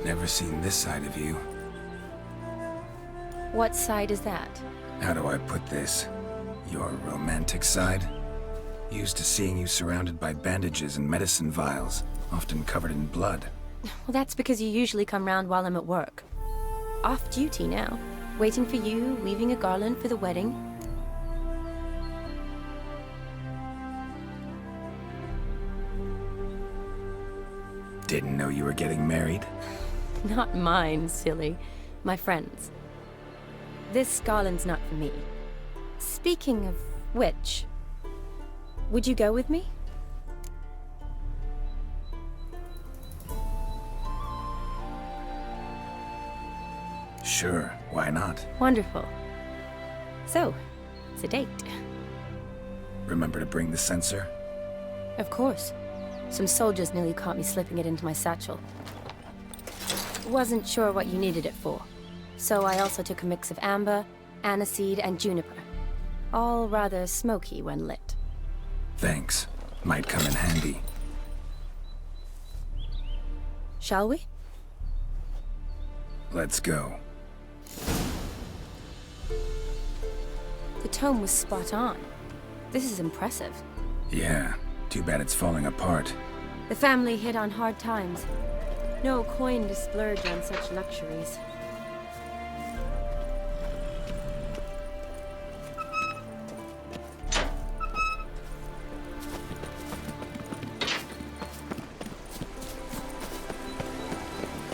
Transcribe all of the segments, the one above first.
Never seen this side of you. What side is that? How do I put this? Your romantic side? Used to seeing you surrounded by bandages and medicine vials, often covered in blood. Well, that's because you usually come round while I'm at work. Off duty now. Waiting for you, weaving a garland for the wedding. Didn't know you were getting married? Not mine, silly. My friend's. This garland's not for me. Speaking of which, would you go with me? Sure, why not? Wonderful. So, it's a date. Remember to bring the sensor? Of course. Some soldiers nearly caught me slipping it into my satchel. Wasn't sure what you needed it for, so I also took a mix of amber, aniseed, and juniper. All rather smoky when lit. Thanks. Might come in handy. Shall we? Let's go. The tome was spot on. This is impressive. Yeah, too bad it's falling apart. The family hit on hard times. No coin to splurge on such luxuries.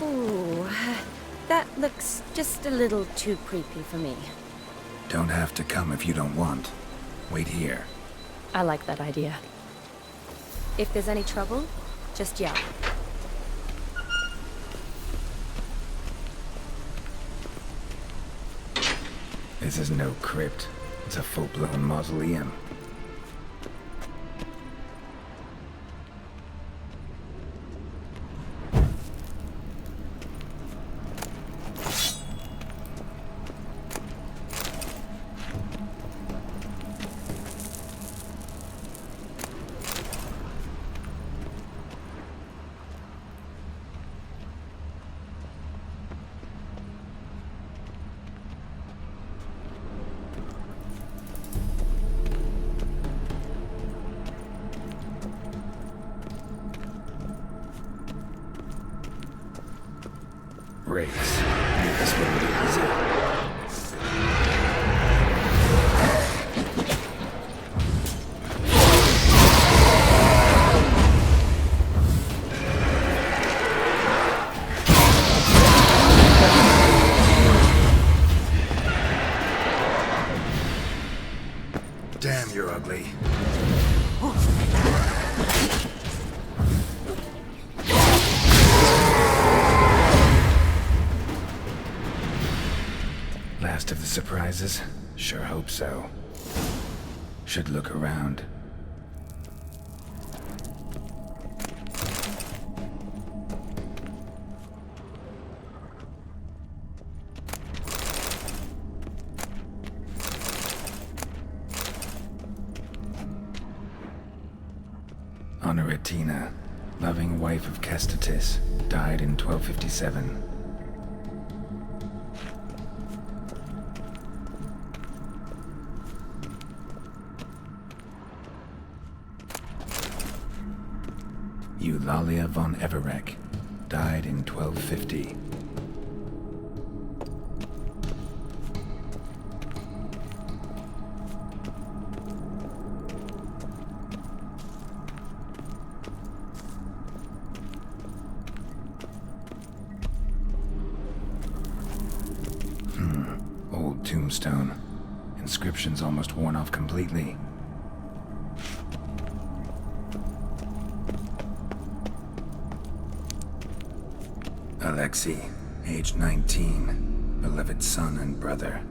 Ooh, that looks just a little too creepy for me. Don't have to come if you don't want. Wait here. I like that idea. If there's any trouble, just yell. This is no crypt. It's a full-blown mausoleum. Race. This will be easy. Damn, you're ugly. Last of the surprises? Sure hope so. Should look around. Honoratina, loving wife of Kestatis, died in 1257. Eulalia von Everek, died in 1250. Old tombstone. Inscription's almost worn off completely. Alexei, age 19, beloved son and brother.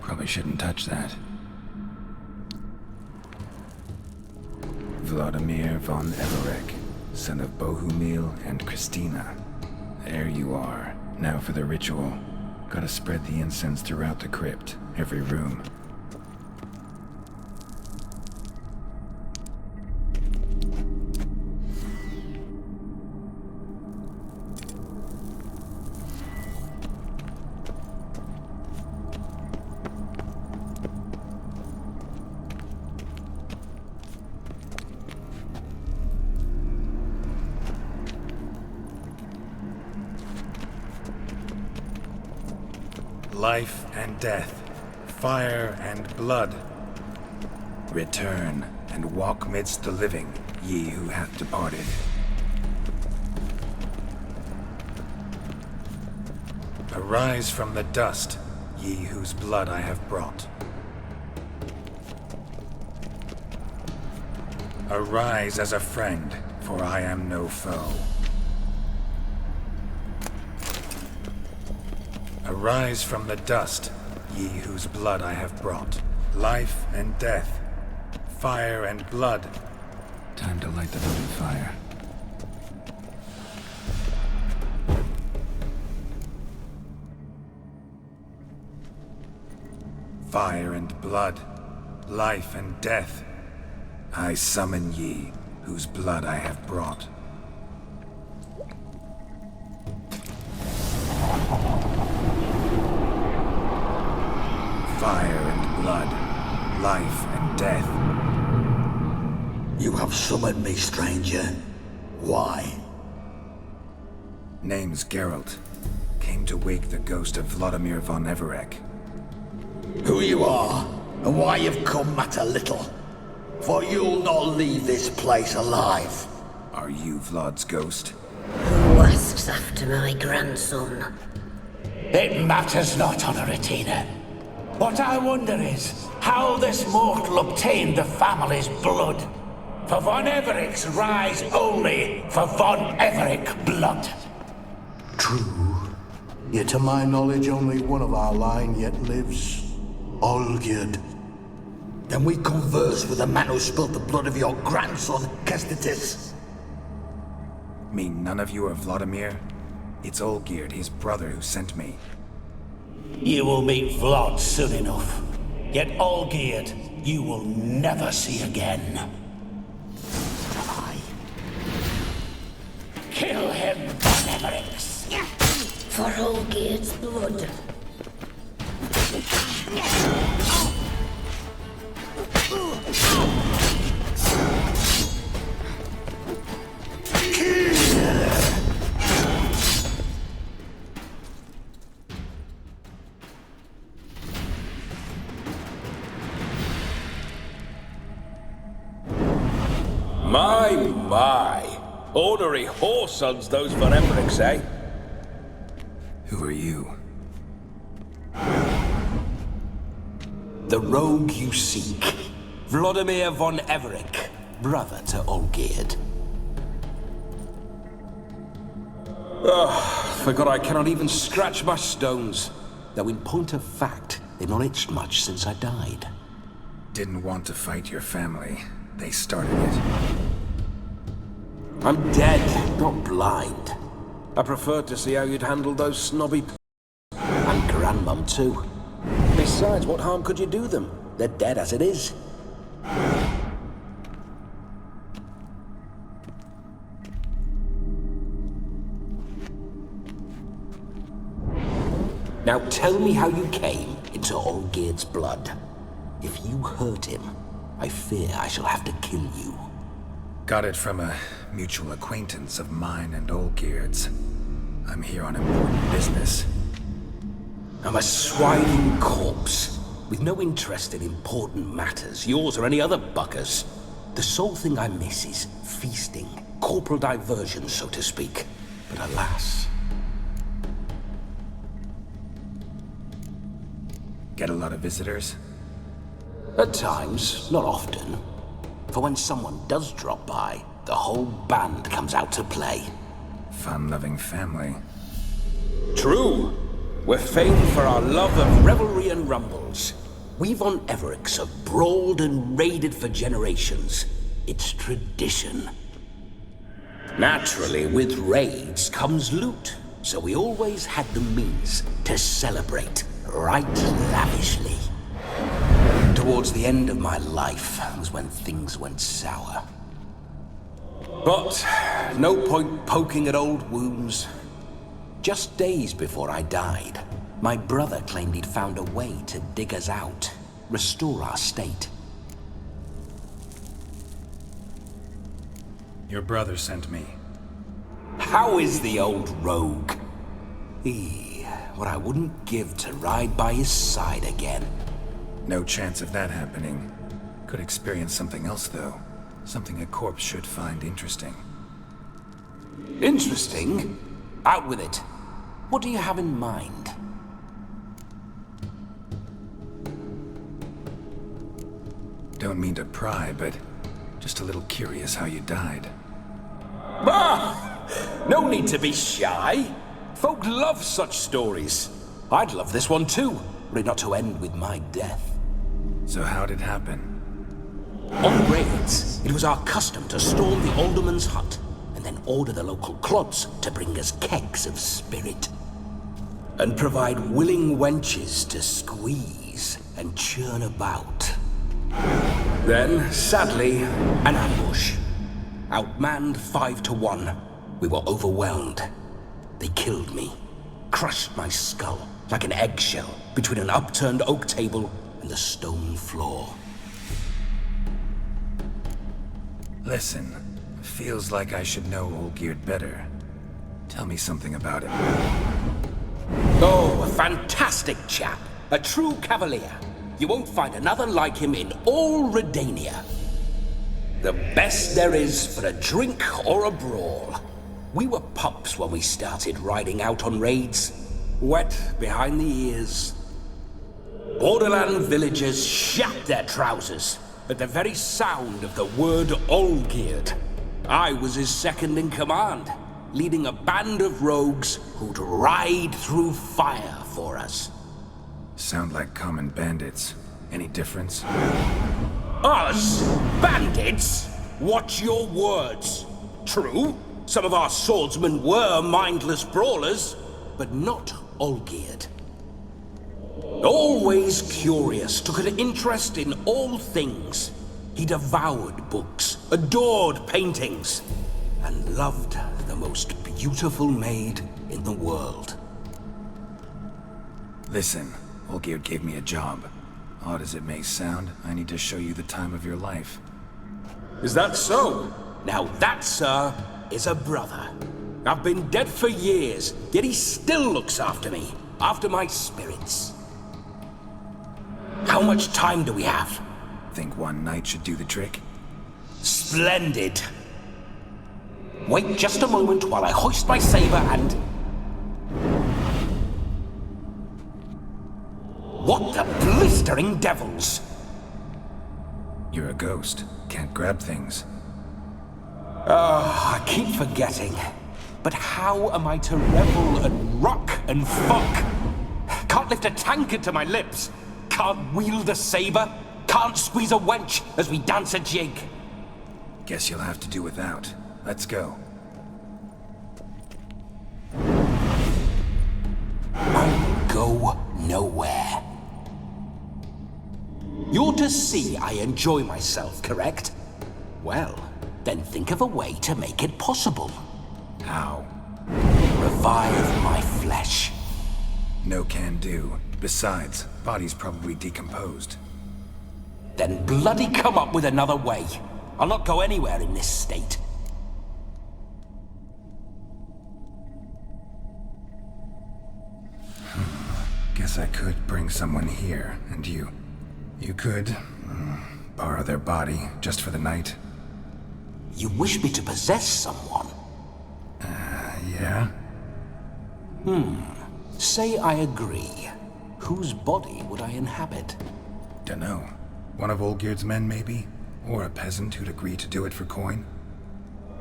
Probably shouldn't touch that. Vlodimir von Everek, son of Bohumil and Christina. There you are. Now for the ritual. Gotta spread the incense throughout the crypt, every room. Life and death, fire and blood. Return and walk midst the living, ye who hath departed. Arise from the dust, ye whose blood I have brought. Arise as a friend, for I am no foe. Arise from the dust, ye whose blood I have brought. Life and death, fire and blood. Time to light the bonfire. Fire and blood, life and death. I summon ye, whose blood I have brought. Fire and blood, life and death. You have summoned me, stranger. Why? Name's Geralt. Came to wake the ghost of Vlodimir von Everek. Who you are, and why you've come matter little. For you'll not leave this place alive. Are you Vlod's ghost? Who asks after my grandson? It matters not, Honoratina. What I wonder is how this mortal obtained the family's blood. For von Everek's rise only for von Everek blood. True. Yet to my knowledge, only one of our line yet lives. Olgierd. Then we converse with the man who spilled the blood of your grandson, Kestitis. Mean none of you are Vlodimir? It's Olgierd, his brother, who sent me. You will meet Vlad soon enough. Yet Olgierd, you will never see again. Kill him, von Evereks. For Olgierd's blood. My. Ornery whoresons those von Evereks, eh? Who are you? The rogue you seek. Vlodimir von Everek, brother to Olgierd. Forgot I cannot even scratch my stones. Though in point of fact, they've not itched much since I died. Didn't want to fight your family. They started it. I'm dead, not blind. I preferred to see how you'd handle those snobby and grandmum too. Besides, what harm could you do them? They're dead as it is. Now tell me how you came into Olgierd's blood. If you hurt him, I fear I shall have to kill you. Got it from a mutual acquaintance of mine and Olgierd's. I'm here on important business. I'm a swiving corpse, with no interest in important matters, yours or any other buggers. The sole thing I miss is feasting, corporal diversion, so to speak. But alas... Get a lot of visitors? At times, not often. For when someone does drop by, the whole band comes out to play. Fun-loving family. True. We're famed for our love of revelry and rumbles. We von Evericks have brawled and raided for generations. It's tradition. Naturally, with raids comes loot, so we always had the means to celebrate right lavishly. Towards the end of my life was when things went sour. But no point poking at old wounds. Just days before I died, my brother claimed he'd found a way to dig us out, restore our state. Your brother sent me. How is the old rogue? What I wouldn't give to ride by his side again. No chance of that happening. Could experience something else, though. Something a corpse should find interesting. Interesting? Out with it. What do you have in mind? Don't mean to pry, but just a little curious how you died. Ah! No need to be shy. Folk love such stories. I'd love this one too, were it not to end with my death. So how'd it happen? On raids, it was our custom to storm the alderman's hut, and then order the local clods to bring us kegs of spirit. And provide willing wenches to squeeze and churn about. Then, sadly, an ambush. Outmanned 5 to 1, we were overwhelmed. They killed me, crushed my skull like an eggshell between an upturned oak table and the stone floor. Listen, feels like I should know Olgierd better. Tell me something about him. Oh, a fantastic chap. A true cavalier. You won't find another like him in all Redania. The best there is for a drink or a brawl. We were pups when we started riding out on raids. Wet behind the ears. Borderland villagers shat their trousers at the very sound of the word Olgierd. I was his second in command, leading a band of rogues who'd ride through fire for us. Sound like common bandits. Any difference? Us? Bandits? Watch your words. True, some of our swordsmen were mindless brawlers, but not Olgierd. Always curious, took an interest in all things. He devoured books, adored paintings, and loved the most beautiful maid in the world. Listen, Olgierd gave me a job. Odd as it may sound, I need to show you the time of your life. Is that so? Now that, sir, is a brother. I've been dead for years, yet he still looks after me, after my spirits. How much time do we have? Think one night should do the trick? Splendid. Wait just a moment while I hoist my saber and... What the blistering devils? You're a ghost. Can't grab things. I keep forgetting. But how am I to revel and rock and fuck? Can't lift a tankard to my lips. Can't wield a saber. Can't squeeze a wench as we dance a jig. Guess you'll have to do without. Let's go. I will go nowhere. You're to see I enjoy myself, correct? Well, then think of a way to make it possible. How? Revive my flesh. No can do. Besides, body's probably decomposed. Then bloody come up with another way. I'll not go anywhere in this state. Guess I could bring someone here, and you could borrow their body just for the night. You wish me to possess someone? Yeah? Say I agree. Whose body would I inhabit? Dunno. One of Olgierd's men, maybe? Or a peasant who'd agree to do it for coin?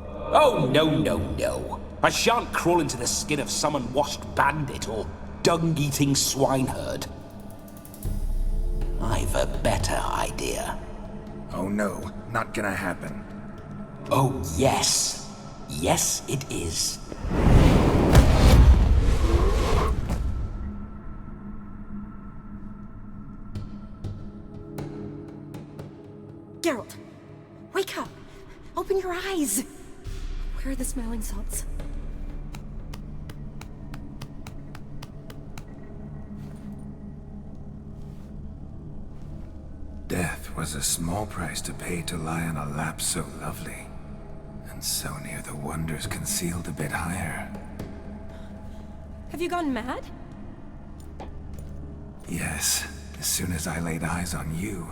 Oh, no. I shan't crawl into the skin of some unwashed bandit or dung-eating swineherd. I've a better idea. Oh no, not gonna happen. Oh, yes. Yes, it is. Geralt, wake up! Open your eyes! Where are the smelling salts? Death was a small price to pay to lie on a lap so lovely, and so near the wonders concealed a bit higher. Have you gone mad? Yes, as soon as I laid eyes on you,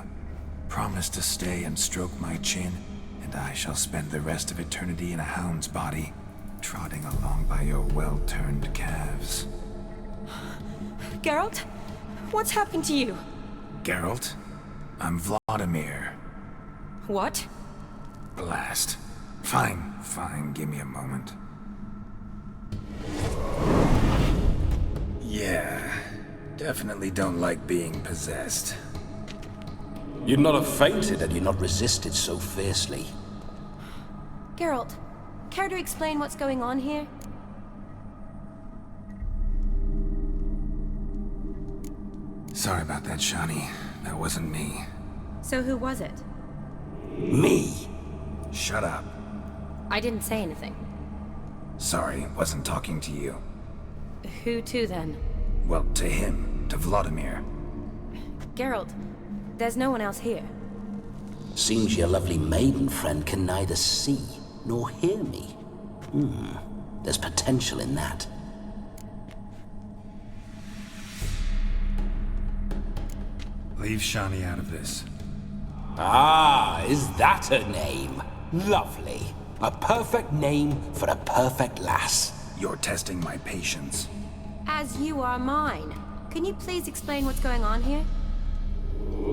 promise to stay and stroke my chin, and I shall spend the rest of eternity in a hound's body, trotting along by your well-turned calves. Geralt? What's happened to you? Geralt, I'm Vlodimir. What? Blast. Fine, give me a moment. Yeah, definitely don't like being possessed. You'd not have fainted had you not resisted so fiercely. Geralt, care to explain what's going on here? Sorry about that, Shani. That wasn't me. So who was it? Me? Shut up. I didn't say anything. Sorry, wasn't talking to you. Who to then? Well, to him. To Vlodimir. Geralt, there's no one else here. Seems your lovely maiden friend can neither see nor hear me. There's potential in that. Leave Shani out of this. Ah, is that her name? Lovely. A perfect name for a perfect lass. You're testing my patience. As you are mine. Can you please explain what's going on here?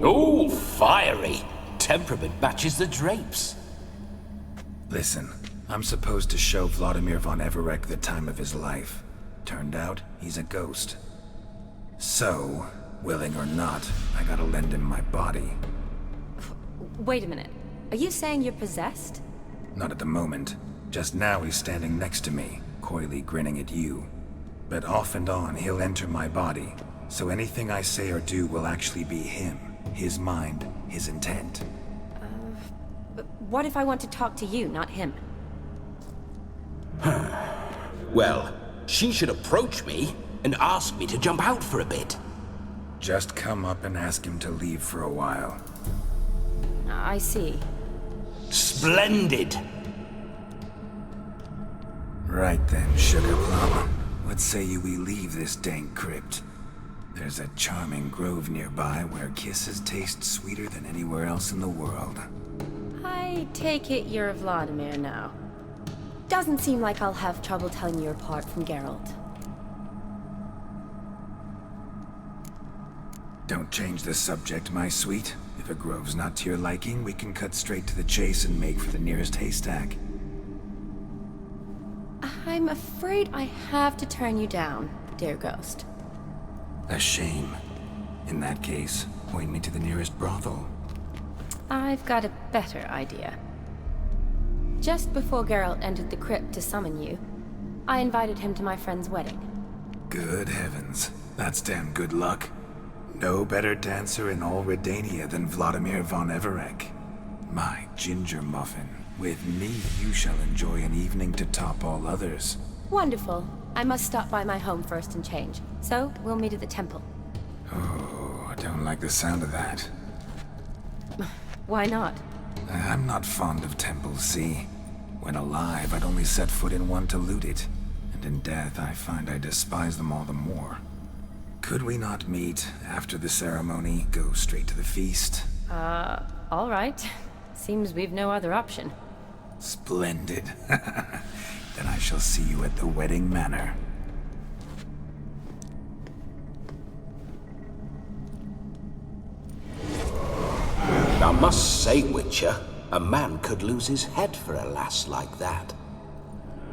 Oh, fiery. Temperament matches the drapes. Listen, I'm supposed to show Vlodimir von Everec the time of his life. Turned out, he's a ghost. So, willing or not, I gotta lend him my body. Wait a minute. Are you saying you're possessed? Not at the moment. Just now he's standing next to me, coyly grinning at you. But off and on, he'll enter my body. So anything I say or do will actually be him. His mind, his intent. But what if I want to talk to you, not him? Well, she should approach me and ask me to jump out for a bit. Just come up and ask him to leave for a while. I see. Splendid! Right then, Sugar Plum. What say you we leave this dank crypt? There's a charming grove nearby where kisses taste sweeter than anywhere else in the world. I take it you're Vlodimir now. Doesn't seem like I'll have trouble telling you apart from Geralt. Don't change the subject, my sweet. If a grove's not to your liking, we can cut straight to the chase and make for the nearest haystack. I'm afraid I have to turn you down, dear ghost. A shame. In that case, point me to the nearest brothel. I've got a better idea. Just before Geralt entered the crypt to summon you, I invited him to my friend's wedding. Good heavens. That's damn good luck. No better dancer in all Redania than Vlodimir von Everec. My ginger muffin. With me, you shall enjoy an evening to top all others. Wonderful. I must stop by my home first and change. So, we'll meet at the temple. Oh, I don't like the sound of that. Why not? I'm not fond of temples, see? When alive, I'd only set foot in one to loot it. And in death, I find I despise them all the more. Could we not meet after the ceremony, go straight to the feast? All right. Seems we've no other option. Splendid. Then I shall see you at the wedding manor. I must say, Witcher, a man could lose his head for a lass like that.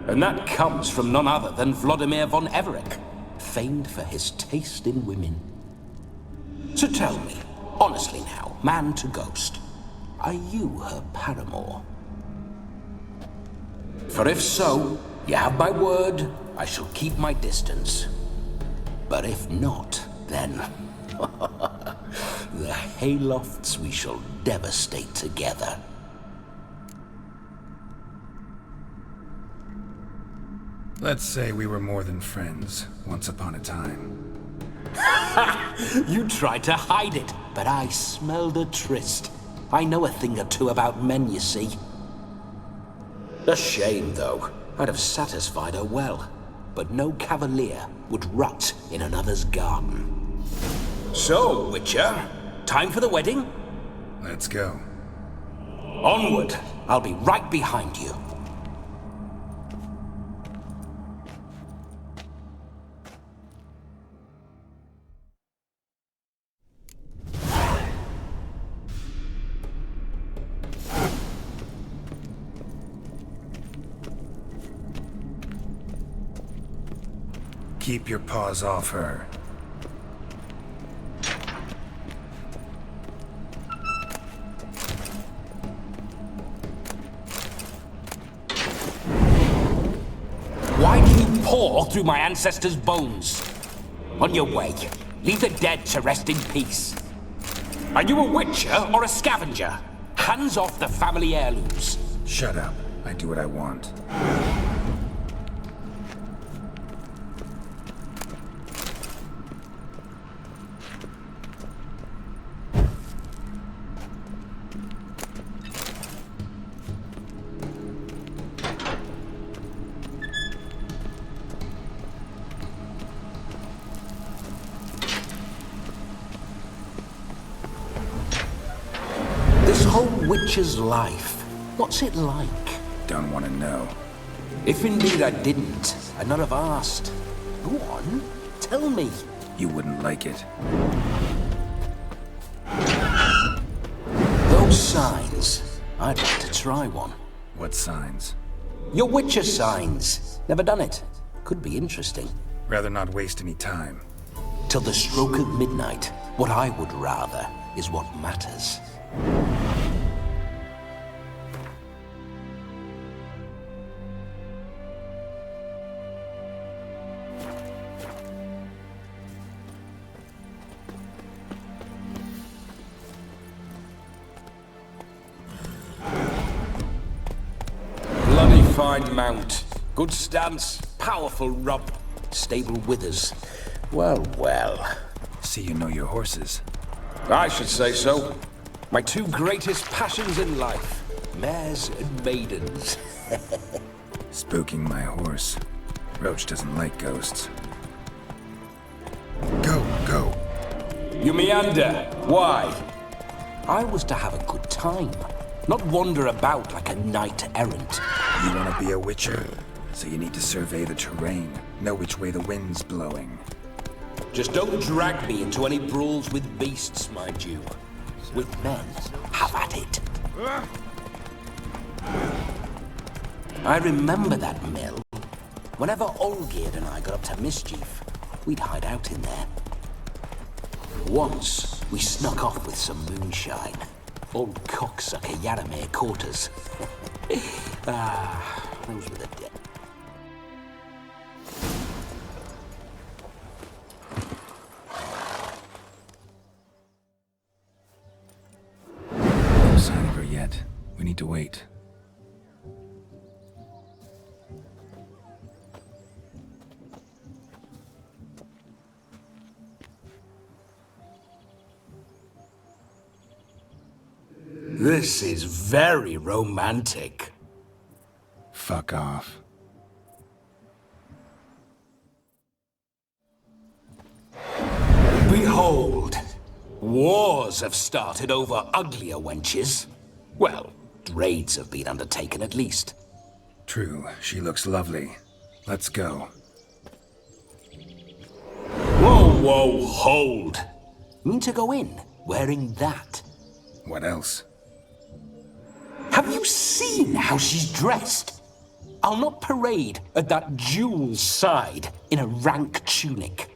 And that comes from none other than Vlodimir von Everec, famed for his taste in women. So tell me, honestly now, man to ghost, are you her paramour? For if so, you have my word, I shall keep my distance. But if not, then... the haylofts we shall devastate together. Let's say we were more than friends, once upon a time. You tried to hide it, but I smelled a tryst. I know a thing or two about men, you see. A shame, though. I'd have satisfied her well, but no cavalier would rot in another's garden. So, Witcher, time for the wedding? Let's go. Onward! I'll be right behind you. Keep your paws off her. Why do you paw through my ancestors' bones? On your way, leave the dead to rest in peace. Are you a witcher or a scavenger? Hands off the family heirlooms. Shut up. I do what I want. This whole witcher's life, what's it like? Don't want to know. If indeed I didn't, I'd not have asked. Go on, tell me. You wouldn't like it. Those signs, I'd like to try one. What signs? Your witcher signs. Never done it. Could be interesting. Rather not waste any time. Till the stroke of midnight, what I would rather is what matters. Bloody fine mount. Good stance, powerful rump, stable withers. Well, well. See you know your horses. I should say so. My two greatest passions in life, mares and maidens. Spooking my horse. Roach doesn't like ghosts. Go, go. You meander. Why? I was to have a good time, not wander about like a knight errant. You want to be a witcher? So you need to survey the terrain, know which way the wind's blowing. Just don't drag me into any brawls with beasts, mind you. With men, have at it. I remember that mill. Whenever Olgierd and I got up to mischief, we'd hide out in there. Once, we snuck off with some moonshine. Old cocksucker Yaramir caught us. Those were the days. No sign of her yet. We need to wait. This is very romantic. Fuck off. Behold, wars have started over uglier wenches. Well, raids have been undertaken at least. True, she looks lovely. Let's go. Whoa, whoa, hold. You need to go in wearing that. What else? Have you seen how she's dressed? I'll not parade at that jewel's side in a rank tunic.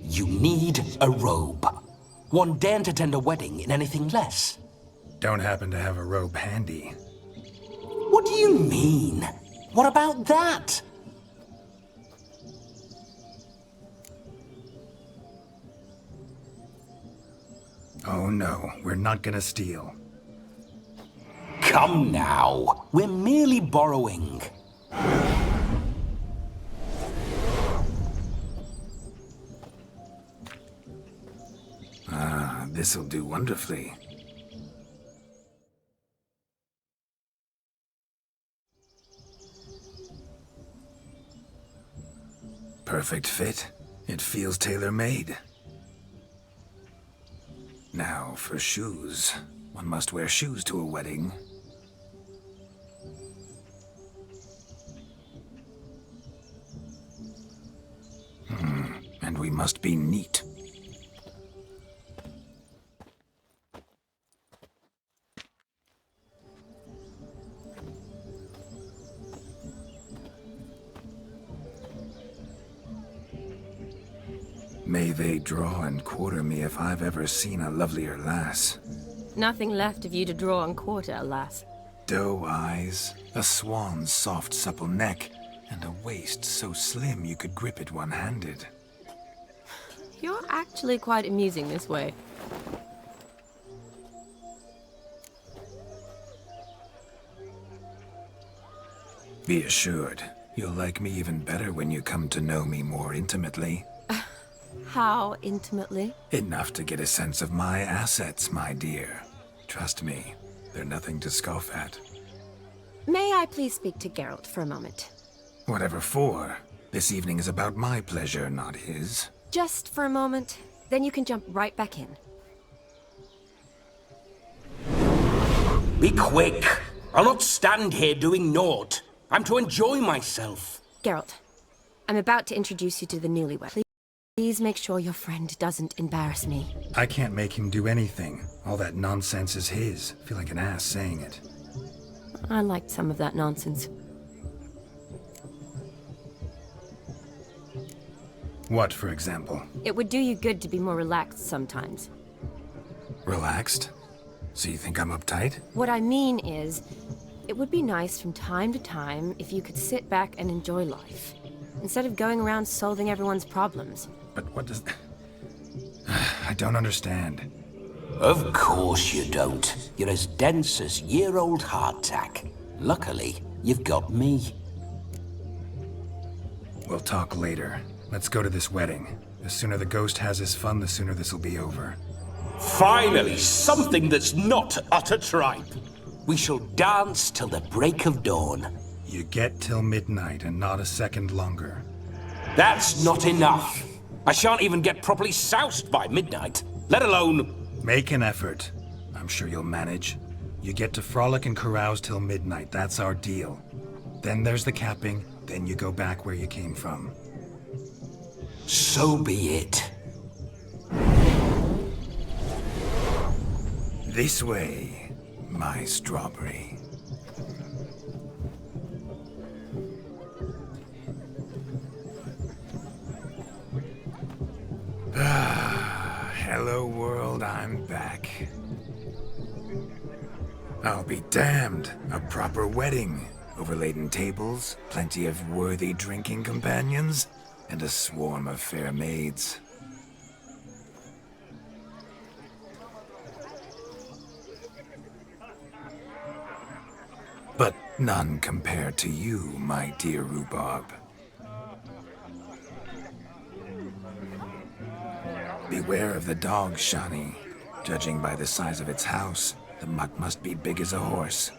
You need a robe. One daren't attend a wedding in anything less. Don't happen to have a robe handy. What do you mean? What about that? Oh no, we're not gonna steal. Come now, we're merely borrowing. Ah, this'll do wonderfully. Perfect fit. It feels tailor-made. Now, for shoes. One must wear shoes to a wedding. And we must be neat. May they draw and quarter me if I've ever seen a lovelier lass. Nothing left of you to draw and quarter, alas. Doe eyes, a swan's soft supple neck, and a waist so slim you could grip it one-handed. You're actually quite amusing this way. Be assured, you'll like me even better when you come to know me more intimately. How intimately? Enough to get a sense of my assets, my dear. Trust me, they're nothing to scoff at. May I please speak to Geralt for a moment? Whatever for. This evening is about my pleasure, not his. Just for a moment, then you can jump right back in. Be quick. I'll not stand here doing naught. I'm to enjoy myself. Geralt, I'm about to introduce you to the newlywed. Please make sure your friend doesn't embarrass me. I can't make him do anything. All that nonsense is his. Feel like an ass saying it. I liked some of that nonsense. What, for example? It would do you good to be more relaxed sometimes. Relaxed? So you think I'm uptight? What I mean is, it would be nice from time to time if you could sit back and enjoy life, instead of going around solving everyone's problems. But what does... I don't understand. Of course you don't. You're as dense as year-old hardtack. Luckily, you've got me. We'll talk later. Let's go to this wedding. The sooner the ghost has his fun, the sooner this'll be over. Finally, something that's not utter tripe. We shall dance till the break of dawn. You get till midnight and not a second longer. That's not enough. I shan't even get properly soused by midnight, let alone... Make an effort. I'm sure you'll manage. You get to frolic and carouse till midnight. That's our deal. Then there's the capping, then you go back where you came from. So be it. This way, my strawberry. Hello world, I'm back. I'll be damned. A proper wedding. Overladen tables, plenty of worthy drinking companions, and a swarm of fair maids. But none compared to you, my dear rhubarb. Beware of the dog, Shani. Judging by the size of its house, The mutt must be big as a horse.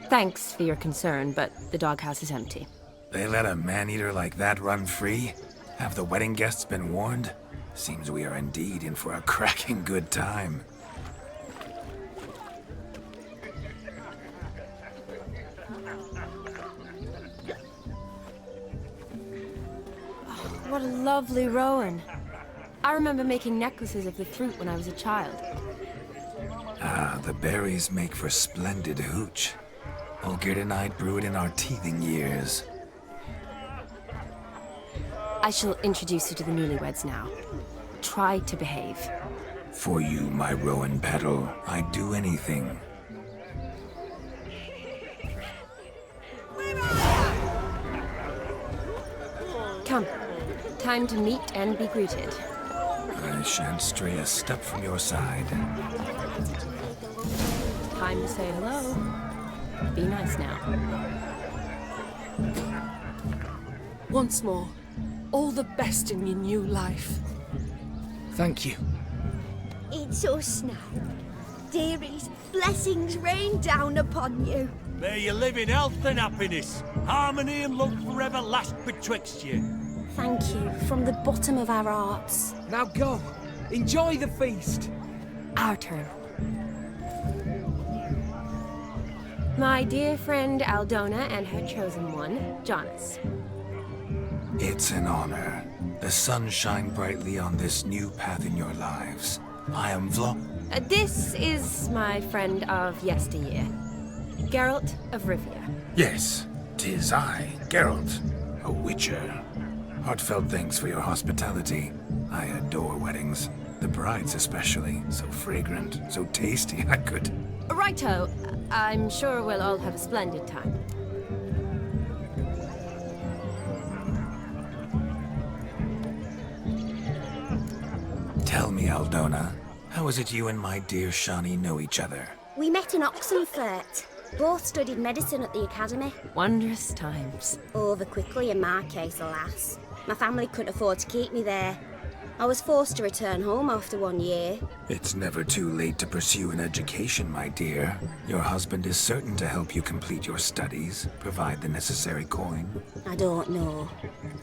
Thanks for your concern, but the doghouse is empty. They let a man-eater like that run free? Have the wedding guests been warned? Seems we are indeed in for a cracking good time. What a lovely rowan. I remember making necklaces of the fruit when I was a child. Ah, the berries make for splendid hooch. Olgerd and I brewed in our teething years. I shall introduce you to the newlyweds now. Try to behave. For you, my rowan petal, I'd do anything. Come. Time to meet and be greeted. I shan't stray a step from your side. Time to say hello. Be nice now. Once more, all the best in your new life. Thank you. It's us now. Dearies, blessings rain down upon you. May you live in health and happiness. Harmony and love forever last betwixt you. Thank you from the bottom of our hearts. Now go. Enjoy the feast. Our turn. My dear friend Aldona and her chosen one, Jonas. It's an honor. The sun shine brightly on this new path in your lives. I am This is my friend of yesteryear, Geralt of Rivia. Yes, 'tis I, Geralt, a witcher. Heartfelt thanks for your hospitality. I adore weddings. The brides especially. So fragrant, so tasty, I could... Righto. I'm sure we'll all have a splendid time. Tell me, Aldona, how is it you and my dear Shani know each other? We met in Oxenfurt. Both studied medicine at the academy. Wondrous times. Over quickly in my case, alas. My family couldn't afford to keep me there. I was forced to return home after 1 year. It's never too late to pursue an education, my dear. Your husband is certain to help you complete your studies, provide the necessary coin. I don't know.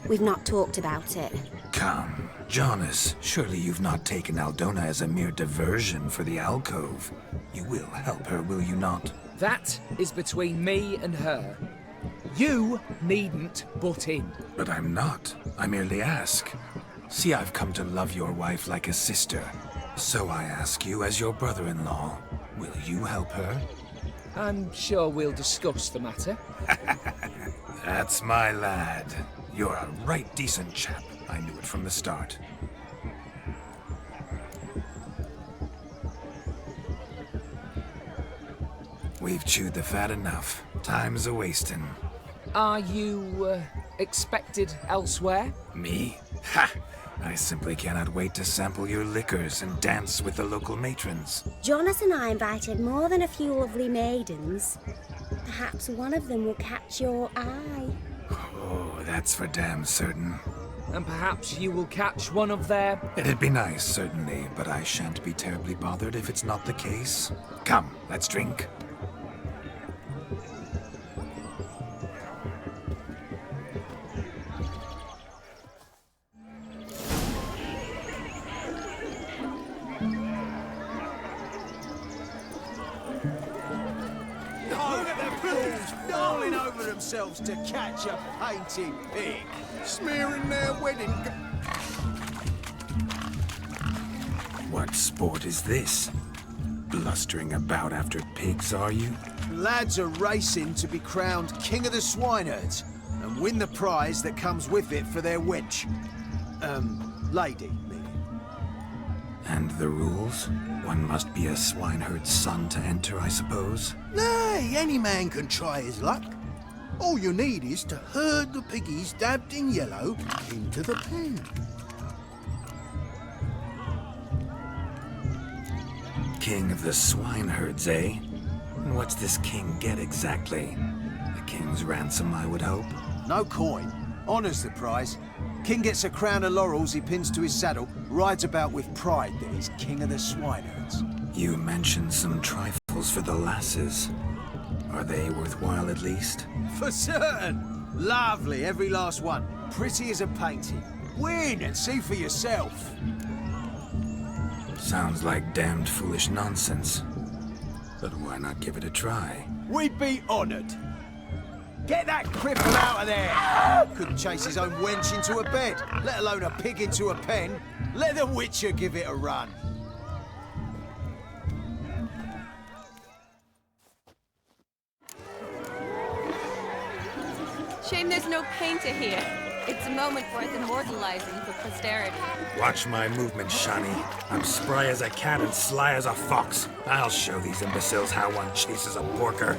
We've not talked about it. Come, Jonas, surely you've not taken Aldona as a mere diversion for the alcove. You will help her, will you not? That is between me and her. You needn't butt in. But I'm not. I merely ask. See, I've come to love your wife like a sister. So I ask you, as your brother-in-law, will you help her? I'm sure we'll discuss the matter. That's my lad. You're a right decent chap. I knew it from the start. We've chewed the fat enough. Time's a-wasting. Are you, expected elsewhere? Me? Ha! I simply cannot wait to sample your liquors and dance with the local matrons. Jonas and I invited more than a few lovely maidens. Perhaps one of them will catch your eye. Oh, that's for damn certain. And perhaps you will catch one of their... It'd be nice, certainly, but I shan't be terribly bothered if it's not the case. Come, let's drink. Themselves to catch a painted pig. Smearing their wedding. What sport is this? Blustering about after pigs, are you? Lads are racing to be crowned King of the Swineherds and win the prize that comes with it for their wench. Lady, meaning. And the rules? One must be a swineherd's son to enter, I suppose? Nay, any man can try his luck. All you need is to herd the piggies dabbed in yellow into the pen. King of the swineherds, eh? And what's this king get exactly? The king's ransom, I would hope. No coin. Honours the prize. King gets a crown of laurels he pins to his saddle, rides about with pride that he's King of the Swineherds. You mentioned some trifles for the lasses. Are they worthwhile at least? For certain! Lovely, every last one. Pretty as a painting. Win and see for yourself. Sounds like damned foolish nonsense. But why not give it a try? We'd be honoured. Get that cripple out of there! Couldn't chase his own wench into a bed, let alone a pig into a pen. Let the Witcher give it a run. Shame there's no painter here. It's a moment worth immortalizing for posterity. Watch my movement, Shani. I'm spry as a cat and sly as a fox. I'll show these imbeciles how one chases a porker.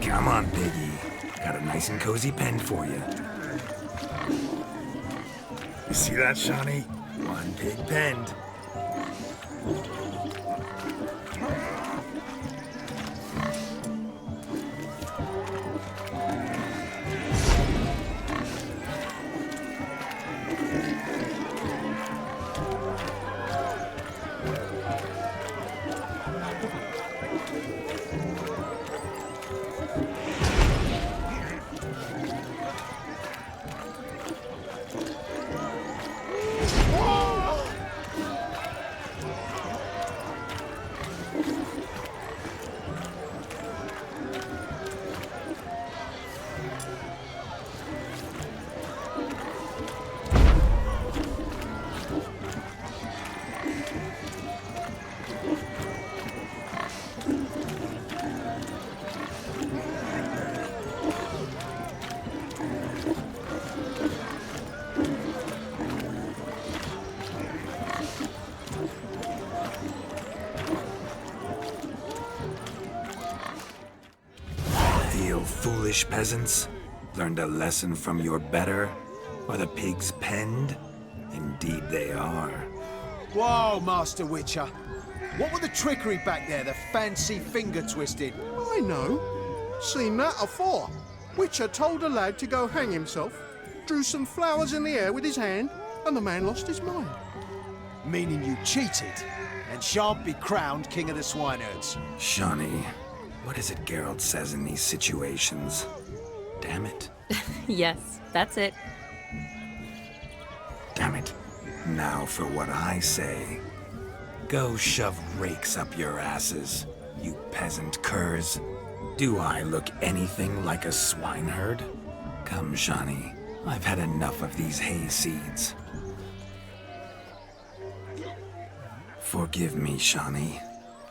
Come on, piggy. Got a nice and cozy pen for you. You see that, Shani? One pig penned. Foolish peasants, learned a lesson from your better? Are the pigs penned? Indeed they are. Whoa, Master Witcher. What were the trickery back there, the fancy finger twisting? I know. Seen that afore. Witcher told a lad to go hang himself, drew some flowers in the air with his hand, and the man lost his mind. Meaning you cheated, and shan't be crowned King of the Swineherds. Shani, what is it Geralt says in these situations? Damn it. Yes, that's it. Damn it. Now for what I say. Go shove rakes up your asses, you peasant curs. Do I look anything like a swineherd? Come, Shani. I've had enough of these hay seeds. Forgive me, Shani.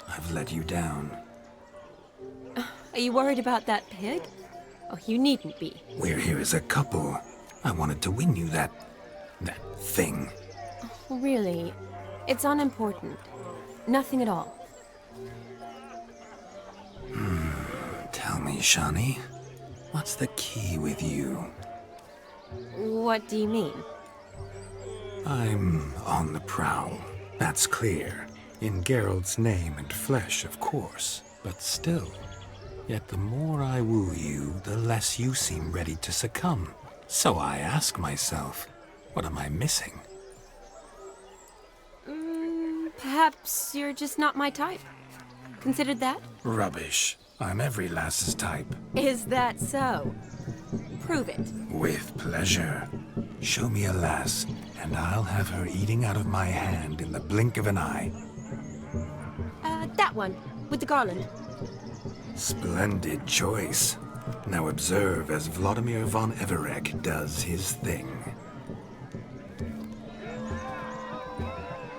I've let you down. Are you worried about that pig? Oh, you needn't be. We're here as a couple. I wanted to win you that thing. Oh, really? It's unimportant. Nothing at all. Tell me, Shani, what's the key with you? What do you mean? I'm on the prowl. That's clear. In Geralt's name and flesh, of course. But still. Yet the more I woo you, the less you seem ready to succumb. So I ask myself, what am I missing? Perhaps you're just not my type. Considered that? Rubbish. I'm every lass's type. Is that so? Prove it. With pleasure. Show me a lass, and I'll have her eating out of my hand in the blink of an eye. That one, with the garland. Splendid choice. Now observe as Vlodimir von Everec does his thing.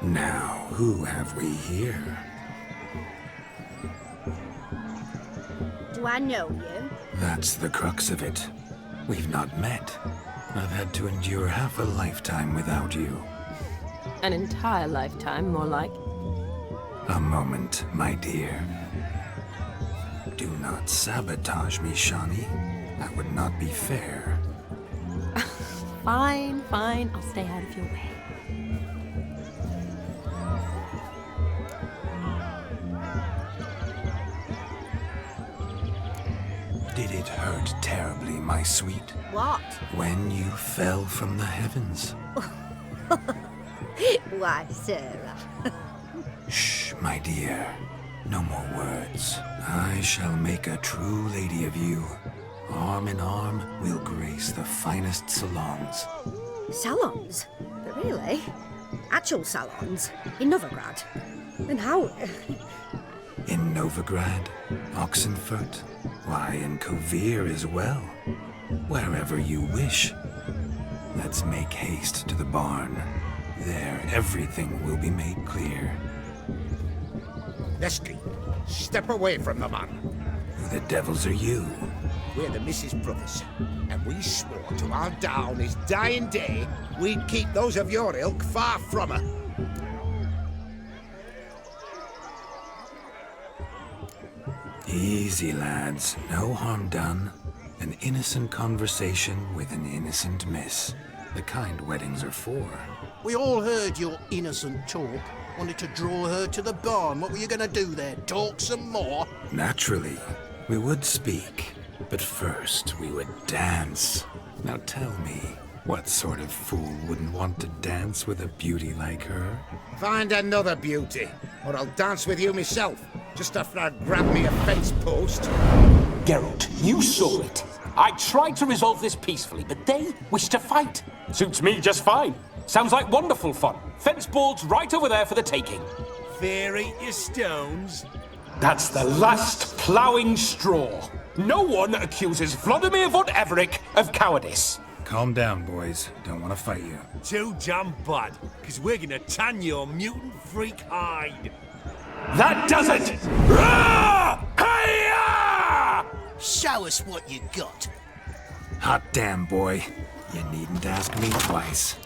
Now, who have we here? Do I know you? That's the crux of it. We've not met. I've had to endure half a lifetime without you. An entire lifetime, more like. A moment, my dear. Do not sabotage me, Shani. That would not be fair. Fine, fine. I'll stay out of your way. Did It hurt terribly, my sweet. What? When you fell from the heavens. Why, Sarah? Shh, my dear. No more words. I shall make a true lady of you. Arm in arm, we'll grace the finest salons. Salons? But really? Actual salons? In Novigrad? And how? In Novigrad, Oxenfurt, why, in Kovir as well. Wherever you wish. Let's make haste to the barn. There, everything will be made clear. Leslie, step away from the man. Who the devils are you? We're the Mrs. Brothers, and we swore to our da on his dying day we'd keep those of your ilk far from her. Easy, lads. No harm done. An innocent conversation with an innocent miss. The kind weddings are for. We all heard your innocent talk. Wanted to draw her to the barn. What were you gonna do there? Talk some more? Naturally, we would speak. But first, we would dance. Now tell me, what sort of fool wouldn't want to dance with a beauty like her? Find another beauty, or I'll dance with you myself, just after I grab me a fence post. Geralt, you saw it. I tried to resolve this peacefully, but they wish to fight. Suits me just fine. Sounds like wonderful fun. Fence boards right over there for the taking. Fear eat your stones. That's the last ploughing straw. No one accuses Vlodimir von Everec of cowardice. Calm down, boys. Don't want to fight you. Too damn bad, because we're gonna tan your mutant freak hide. That does it! Rah! Hi-ya! Show us what you got. Hot damn, boy. You needn't ask me twice.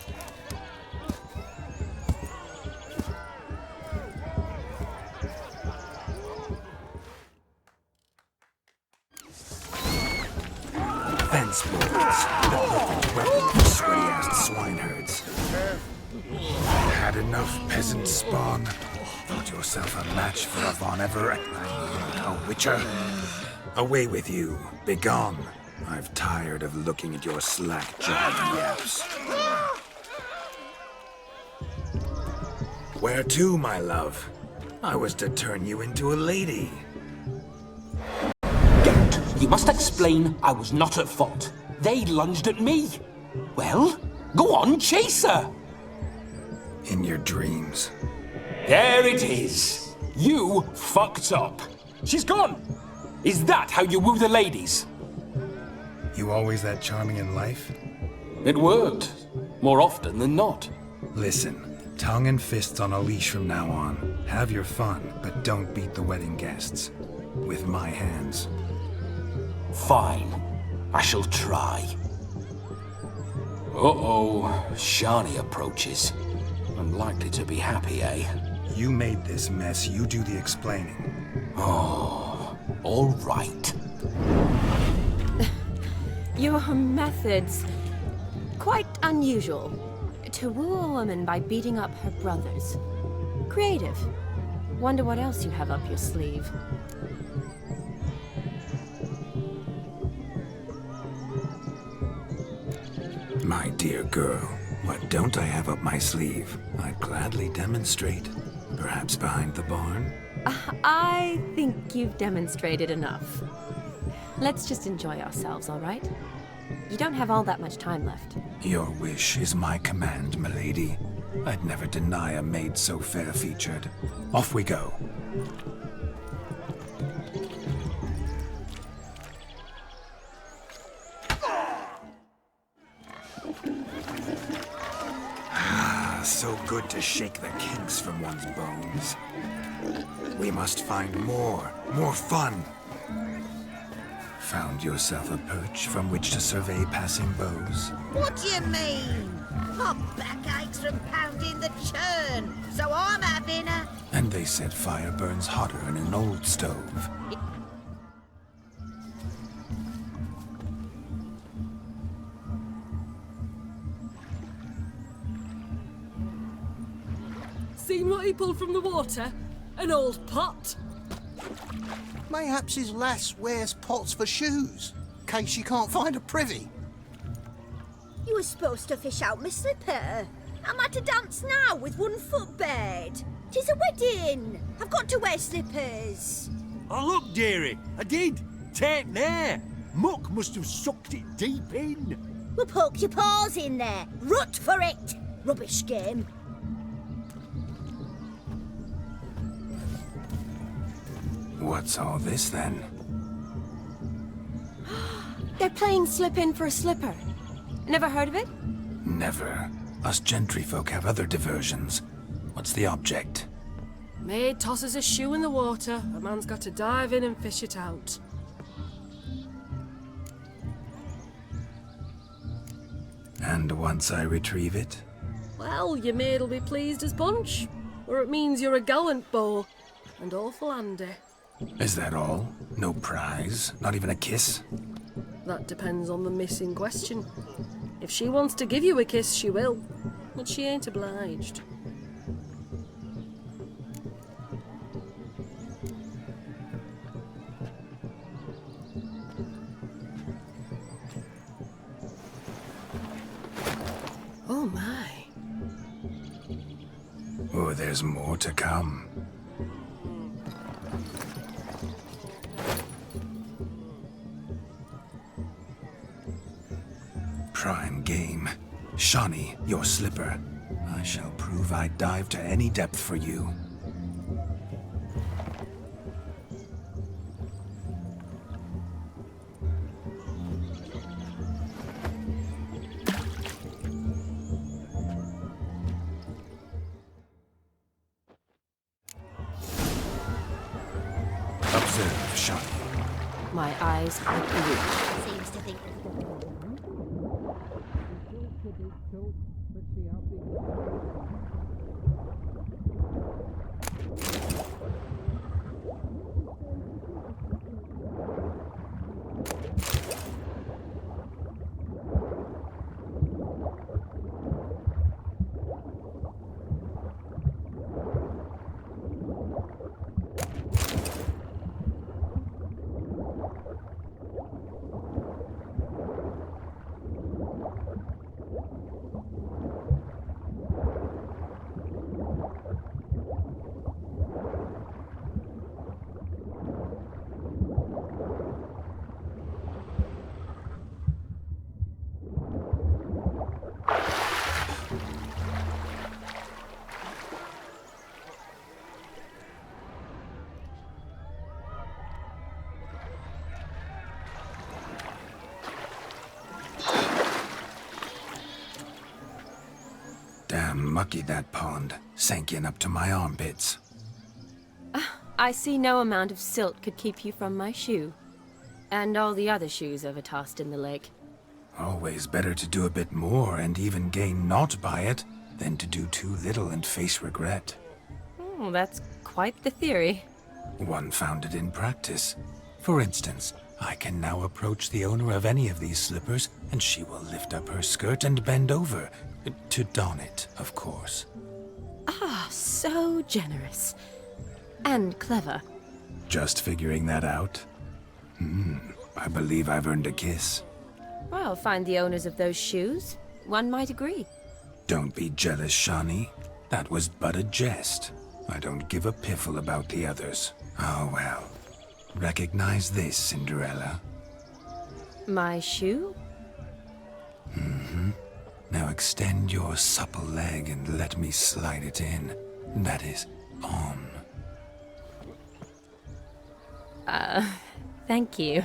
Fence boards. The perfect weapon for sweaty-assed swineherds. Had enough, peasant spawn. Thought yourself a match for a Von Everett. A witcher. Away with you. Begone. I've tired of looking at your slack-jawed yaps. Where to, my love? I was to turn you into a lady. Geralt, you must explain I was not at fault. They lunged at me. Well, go on, chase her. In your dreams. There it is. You fucked up. She's gone. Is that how you woo the ladies? You always that charming in life? It worked. More often than not. Listen, tongue and fists on a leash from now on. Have your fun, but don't beat the wedding guests. With my hands. Fine. I shall try. Uh-oh. Shani approaches. Unlikely to be happy, eh? You made this mess. You do the explaining. Oh, all right. Your methods... quite unusual. To woo a woman by beating up her brothers. Creative. Wonder what else you have up your sleeve. My dear girl, what don't I have up my sleeve? I'd gladly demonstrate. Perhaps behind the barn? I think you've demonstrated enough. Let's just enjoy ourselves, all right? You don't have all that much time left. Your wish is my command, milady. I'd never deny a maid so fair-featured. Off we go. So good to shake the kinks from one's bones. We must find more fun. Found yourself a perch from which to survey passing beaux? What do you mean? My back aches from pounding the churn, so I'm having a... And they said fire burns hotter in an old stove. Seen what he pulled from the water? An old pot? Mayhaps his lass wears pots for shoes. case you can't find a privy. You were supposed to fish out my slipper. I'm at a dance now with one footbed. 'Tis a wedding. I've got to wear slippers. Oh, look, dearie, I did. Take there. Muck must have sucked it deep in. Well, poke your paws in there. Rut for it. Rubbish game. What's all this then? They're playing slip in for a slipper. Never heard of it? Never. Us gentry folk have other diversions. What's the object? Maid tosses a shoe in the water. A man's got to dive in and fish it out. And once I retrieve it? Well, your maid'll be pleased as punch. Or it means you're a gallant beau. And awful handy. Is that all? No prize? Not even a kiss? That depends on the miss in question. If she wants to give you a kiss, she will. But she ain't obliged. Oh my. Oh, there's more to come. Prime game. Shawnee, your slipper. I shall prove I'd dive to any depth for you. Observe, Shawnee. My eyes are blue. Seems to think... Damn mucky, that pond. Sank in up to my armpits. I see no amount of silt could keep you from my shoe. And all the other shoes ever tossed in the lake. Always better to do a bit more and even gain naught by it than to do too little and face regret. Oh, that's quite the theory. One founded in practice. For instance, I can now approach the owner of any of these slippers, and she will lift up her skirt and bend over. To don it, of course. Ah, so generous. And clever. Just figuring that out? I believe I've earned a kiss. Well, find the owners of those shoes. One might agree. Don't be jealous, Shawnee. That was but a jest. I don't give a piffle about the others. Oh well. Recognize this, Cinderella. My shoe? Now extend your supple leg and let me slide it in. That is, on. Thank you.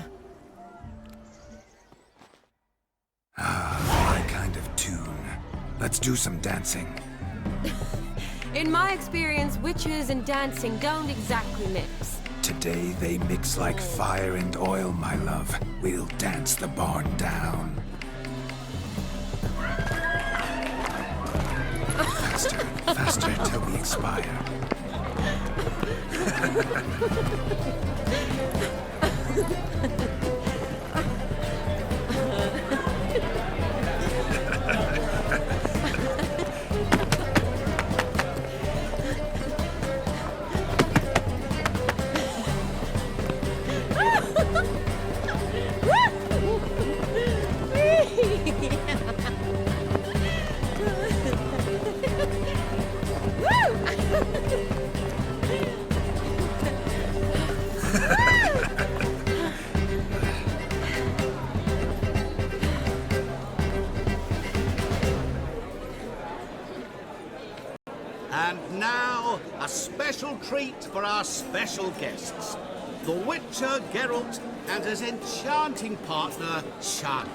My kind of tune. Let's do some dancing. In my experience, witches and dancing don't exactly mix. Today they mix like fire and oil, my love. We'll dance the barn down. Faster, faster till we expire. now, a special treat for our special guests. The Witcher, Geralt, and his enchanting partner, Shani.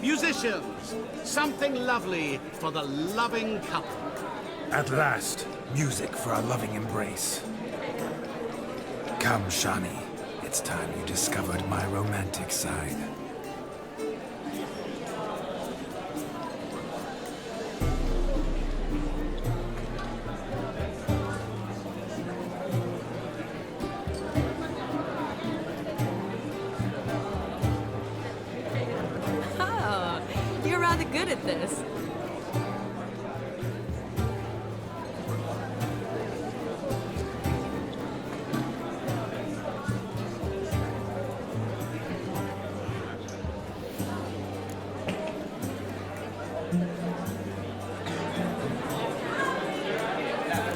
Musicians, something lovely for the loving couple. At last, music for our loving embrace. Come, Shani. It's time you discovered my romantic side. Oh, you're rather good at this.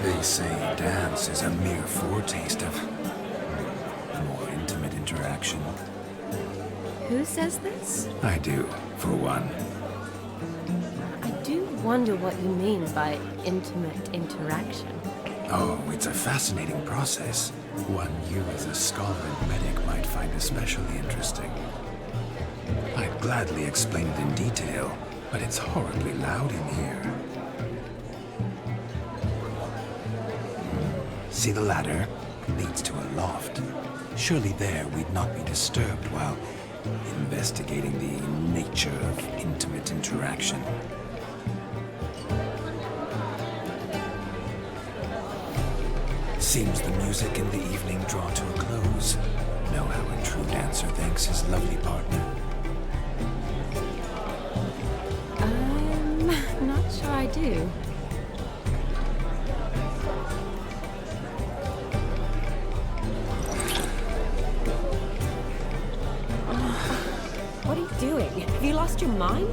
They say dance is a mere foretaste of more intimate interaction. Who says this? I do, for one. I do wonder what you mean by intimate interaction. Oh, it's a fascinating process. One you as a scholar and medic might find especially interesting. I'd gladly explain it in detail, but it's horribly loud in here. See the ladder? Leads to a loft. Surely there we'd not be disturbed while investigating the nature of intimate interaction. Seems the music in the evening draw to a close. Know how a true dancer thanks his lovely partner. I'm not sure I do. What are you doing? Have you lost your mind?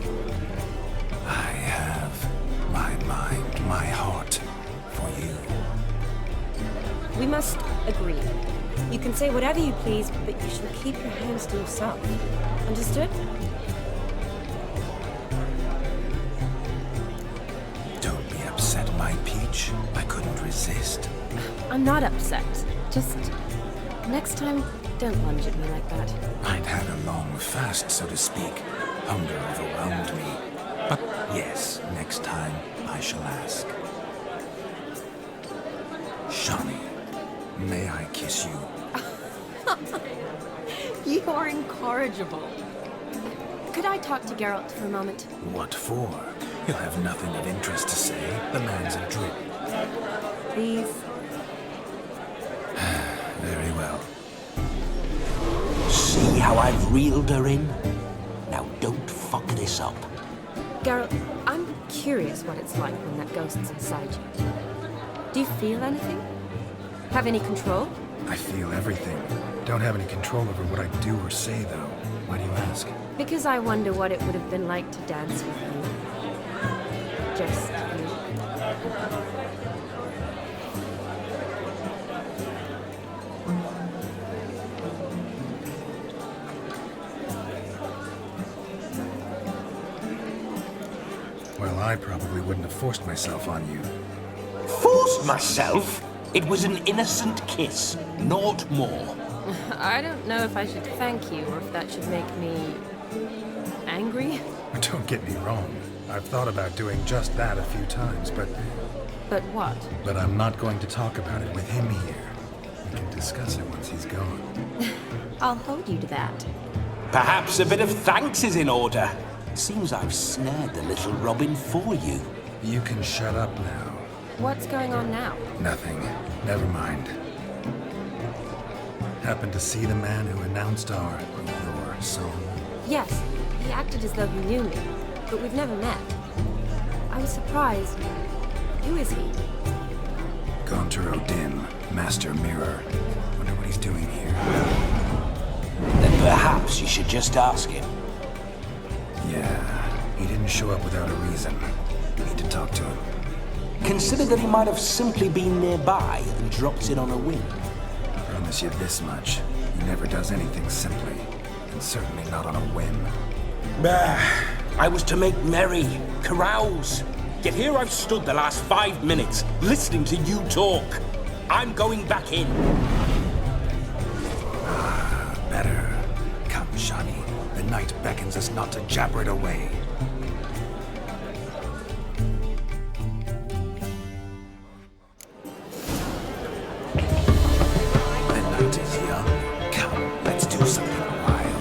I have my mind, my heart for you. We must agree. You can say whatever you please, but you shall keep your hands to yourself. Understood? Don't be upset, my peach. I couldn't resist. I'm not upset. Just next time, don't lunge at me like that. I'd had a long fast, so to speak. Hunger overwhelmed me. But yes, next time I shall ask. Shani, may I kiss you? You are incorrigible. Could I talk to Geralt for a moment? What for? He'll have nothing of interest to say. The man's a drip. Please. Very well. See how I've reeled her in? Now don't fuck this up. Geralt, I'm curious what it's like when that ghost's inside you. Do you feel anything? Have any control? I feel everything. Don't have any control over what I do or say, though. Why do you ask? Because I wonder what it would have been like to dance with you. Just you. Well, I probably wouldn't have forced myself on you. Forced myself? It was an innocent kiss, naught more. I don't know if I should thank you or if that should make me angry. Don't get me wrong. I've thought about doing just that a few times, but... But what? But I'm not going to talk about it with him here. We can discuss it once he's gone. I'll hold you to that. Perhaps a bit of thanks is in order. Seems I've snared the little Robin for you. You can shut up now. What's going on now? Nothing. Never mind. Happened to see the man who announced your song? Yes, he acted as though he knew me, but we've never met. I was surprised. Who is he? Gaunter Odin, Master Mirror. Wonder what he's doing here. Then perhaps you should just ask him. Yeah, he didn't show up without a reason. Need to talk to him. Consider that he might have simply been nearby and dropped in on a whim. I promise you this much. He never does anything simply, and certainly not on a whim. Bah! I was to make merry, carouse. Yet here I've stood the last 5 minutes, listening to you talk. I'm going back in. Better. Come, Shani. The night beckons us not to jabber it away. The night is young. Come, let's do something wild.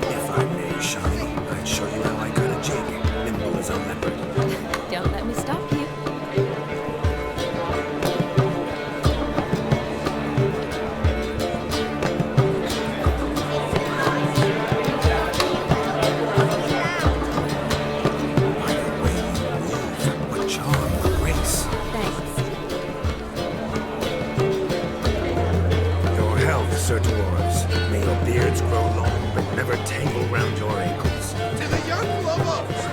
If I may, Shani, I'd show you how I cut a jig, nimble as a leopard. Don't let me stop you. Sir Dwarves, may your beards grow long, but never tangle round your ankles. To the young lovers,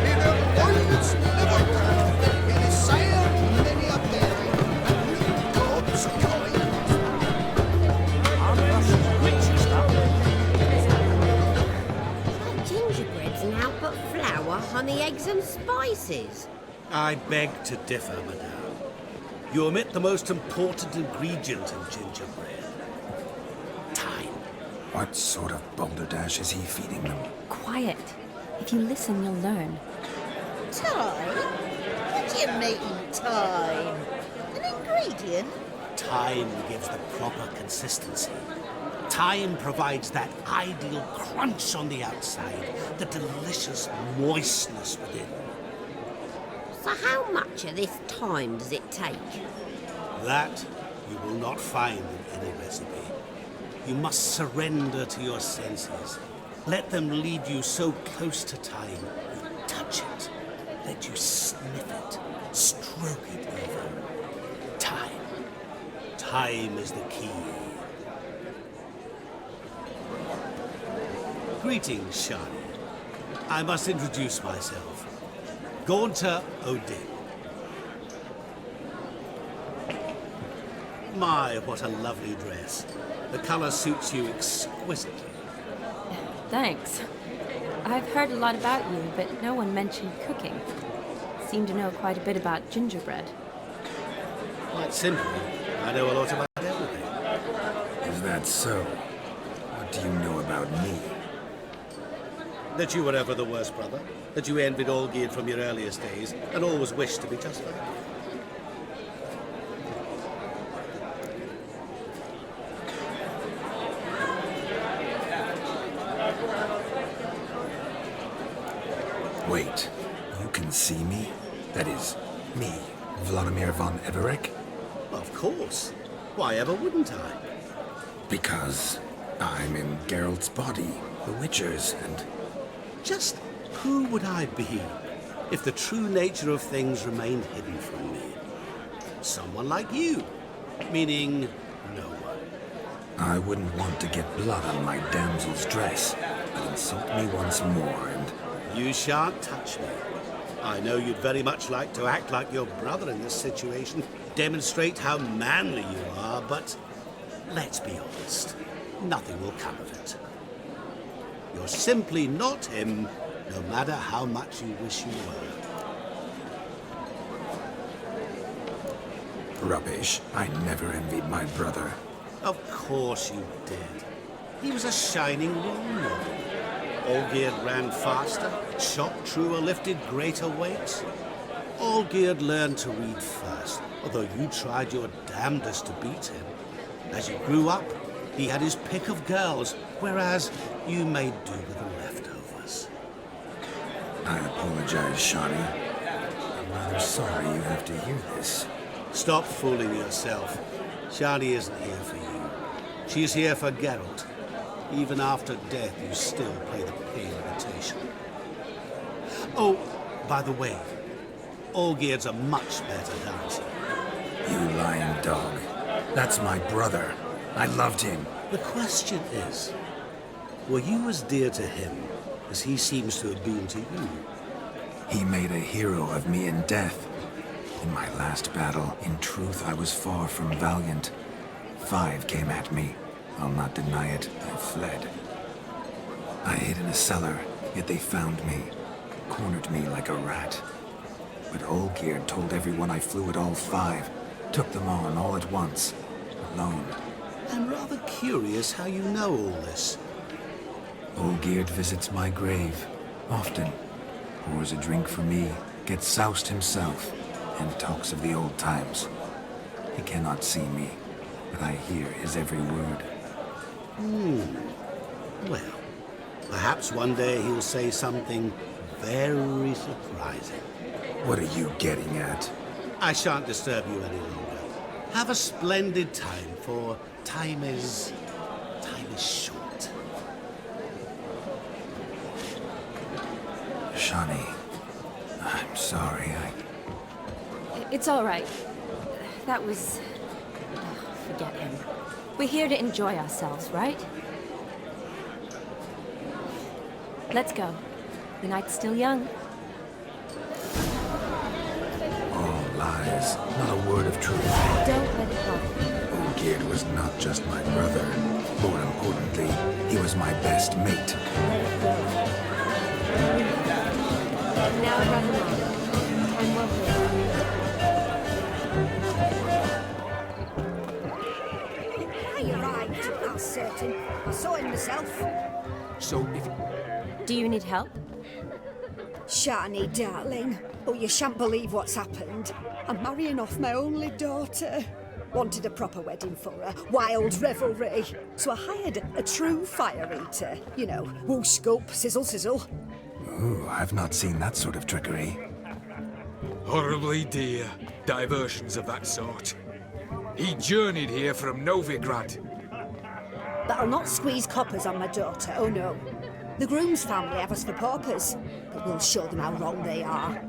may their ornaments never burn, may they sail many a day, and meet God's kind. Gingerbread's now but flour, honey, eggs and spices. I beg to differ, madame. You omit the most important ingredient in gingerbread. What sort of balderdash is he feeding them? Quiet. If you listen, you'll learn. Time? What do you mean, time? An ingredient? Time gives the proper consistency. Time provides that ideal crunch on the outside, the delicious moistness within. So how much of this time does it take? That you will not find in any recipe. You must surrender to your senses. Let them lead you so close to time, you touch it. Let you sniff it, stroke it even. Time. Time is the key. Greetings, Shani. I must introduce myself. Gaunter Odin. My, what a lovely dress. The color suits you exquisitely. Thanks. I've heard a lot about you, but no one mentioned cooking. Seem to know quite a bit about gingerbread. Quite simply, I know a lot about everything. Is that so? What do you know about me? That you were ever the worst brother. That you envied Olgierd from your earliest days, and always wished to be just like him. Wait, you can see me? That is, me, Vlodimir von Everec? Of course. Why ever wouldn't I? Because I'm in Geralt's body, the Witcher's, and... Just who would I be if the true nature of things remained hidden from me? Someone like you, meaning no one. I wouldn't want to get blood on my damsel's dress, but insult me once more and... You shan't touch me. I know you'd very much like to act like your brother in this situation, demonstrate how manly you are, but let's be honest, nothing will come of it. You're simply not him, no matter how much you wish you were. Rubbish. I never envied my brother. Of course you did. He was a shining role model. Olgierd ran faster, shot truer, lifted greater weights. Olgierd learned to read first, although you tried your damnedest to beat him. As you grew up, he had his pick of girls, whereas you made do with the leftovers. I apologize, Shani. I'm rather sorry you have to hear this. Stop fooling yourself. Shani isn't here for you. She's here for Geralt. Even after death, you still play the pale imitation. Oh, by the way, Olgierd's a much better dancer. You lying dog. That's my brother. I loved him. The question is, were you as dear to him as he seems to have been to you? He made a hero of me in death. In my last battle, in truth, I was far from valiant. 5 came at me. I'll not deny it, I fled. I hid in a cellar, yet they found me. Cornered me like a rat. But Olgierd told everyone I flew at all 5. Took them on all at once. Alone. I'm rather curious how you know all this. Olgierd visits my grave. Often. Pours a drink for me. Gets soused himself. And talks of the old times. He cannot see me. But I hear his every word. Well, perhaps one day he'll say something very surprising. What are you getting at? I shan't disturb you any longer. Have a splendid time, for time is short. Shani, I'm sorry, It's all right. That was... oh, forget him. We're here to enjoy ourselves, right? Let's go. The night's still young. All lies, not a word of truth. Don't let it bother you. Olgierd was not just my brother. More importantly, he was my best mate. Let it go. Now run along. Time won't wait. You're right, that's certain. I saw him myself. So if... Do you need help? Shani, darling. Oh, you shan't believe what's happened. I'm marrying off my only daughter. Wanted a proper wedding for her. Wild revelry. So I hired a true fire eater. You know, whoosh, scope, sizzle, sizzle. Ooh, I've not seen that sort of trickery. Horribly dear diversions of that sort. He journeyed here from Novigrad. But I'll not squeeze coppers on my daughter, oh no. The groom's family have us for paupers, but we'll show them how wrong they are.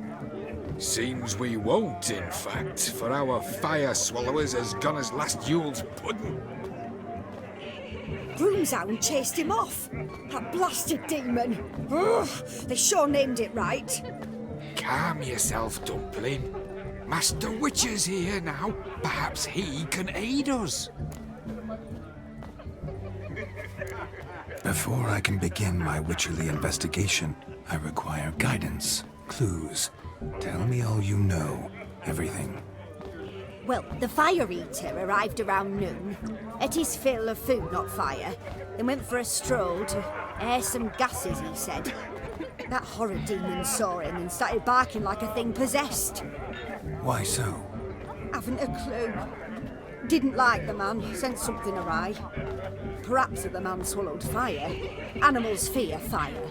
Seems we won't, in fact, for our fire swallowers has gone as last Yule's pudding. Groom's hound chased him off. That blasted demon. Ugh, they sure named it right. Calm yourself, Dumpling. Master Witcher's here now. Perhaps he can aid us. Before I can begin my witcherly investigation, I require guidance, clues. Tell me all you know. Everything. Well, the fire eater arrived around noon. Ate his fill of food, not fire. Then went for a stroll to air some gases, he said. That horrid demon saw him and started barking like a thing possessed. Why so? Haven't a clue. Didn't like the man, sensed something awry. Perhaps if the man swallowed fire. Animals fear fire.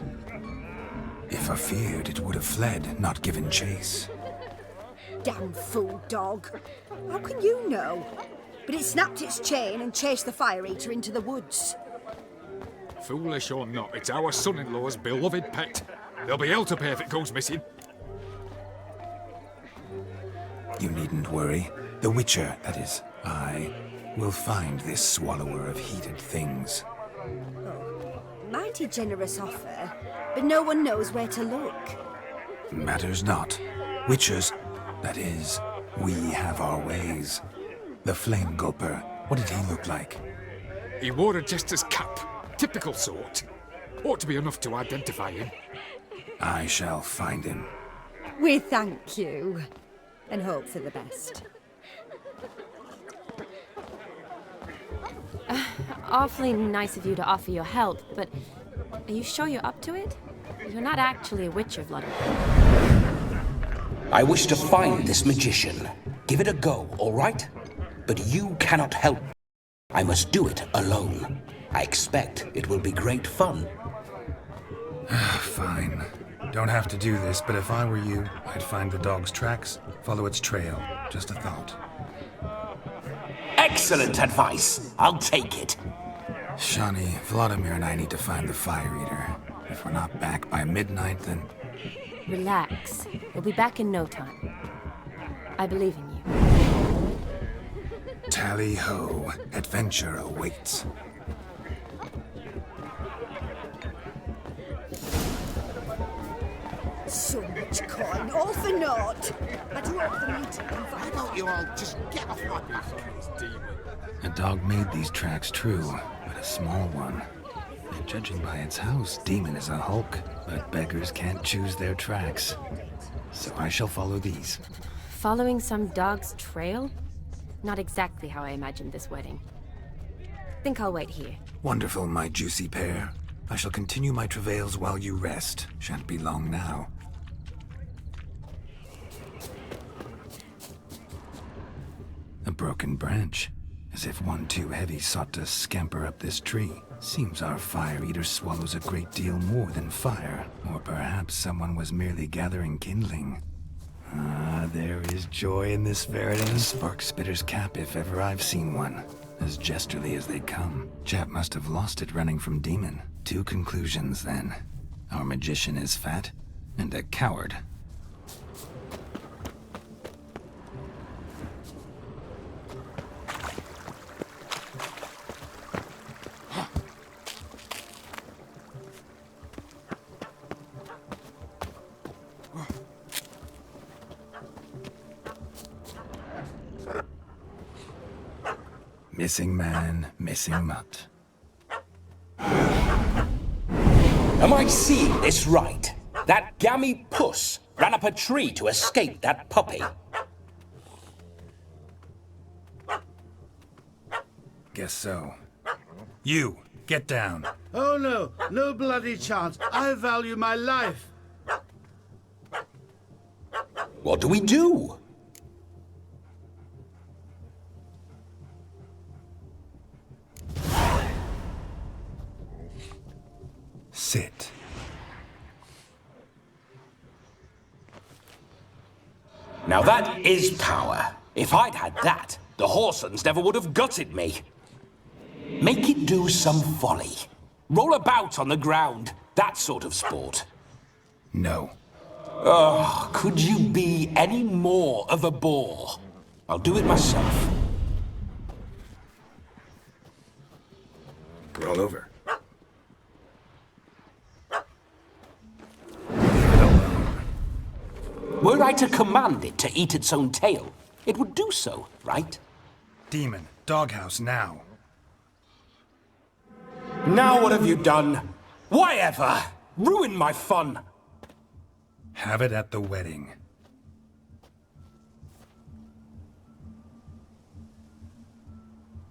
If I feared, it would have fled, not given chase. Damn fool dog. How can you know? But it snapped its chain and chased the fire eater into the woods. Foolish or not, it's our son-in-law's beloved pet. There'll be hell to pay if it goes missing. You needn't worry. The Witcher, that is, I, will find this swallower of heated things. Oh, mighty generous offer, but no one knows where to look. Matters not. Witchers, that is, we have our ways. The Flame Gulper, what did he look like? He wore a jester's cap. Typical sort. Ought to be enough to identify him. I shall find him. We thank you, and hope for the best. Awfully nice of you to offer your help, but are you sure you're up to it? You're not actually a witcher, Vlodimir. I wish to find this magician. Give it a go, all right? But you cannot help. I must do it alone. I expect it will be great fun. Fine. Don't have to do this, but if I were you, I'd find the dog's tracks, follow its trail. Just a thought. Excellent advice. I'll take it. Shani, Vlodimir and I need to find the fire eater. If we're not back by midnight, then... Relax. We'll be back in no time. I believe in you. Tally-ho. Adventure awaits. So much coin, all for naught. I do hope the meeting can Why find don't you all just get off my back? A dog made these tracks true, but a small one. A Judging by its house, Demon is a hulk, but beggars can't choose their tracks. So I shall follow these. Following some dog's trail? Not exactly how I imagined this wedding. Think I'll wait here. Wonderful, my juicy pair. I shall continue my travails while you rest. Shan't be long now. A broken branch. As if one too heavy sought to scamper up this tree. Seems our fire eater swallows a great deal more than fire. Or perhaps someone was merely gathering kindling. Ah, there is joy in this ferret and a spark spitter's cap if ever I've seen one. As jesterly as they come. Chap must have lost it running from Demon. Two conclusions then. Our magician is fat, and a coward. Missing man, missing mutt. Am I seeing this right? That gammy puss ran up a tree to escape that puppy. Guess so. You, get down. Oh no, no bloody chance. I value my life. What do we do? Sit. Now that is power. If I'd had that, the Horsons never would have gutted me. Make it do some folly. Roll about on the ground. That sort of sport. No. Oh, could you be any more of a bore? I'll do it myself. Roll over. Were I to command it to eat its own tail, it would do so, right? Demon, doghouse now. Now what have you done? Why ever? Ruin my fun. Have it at the wedding.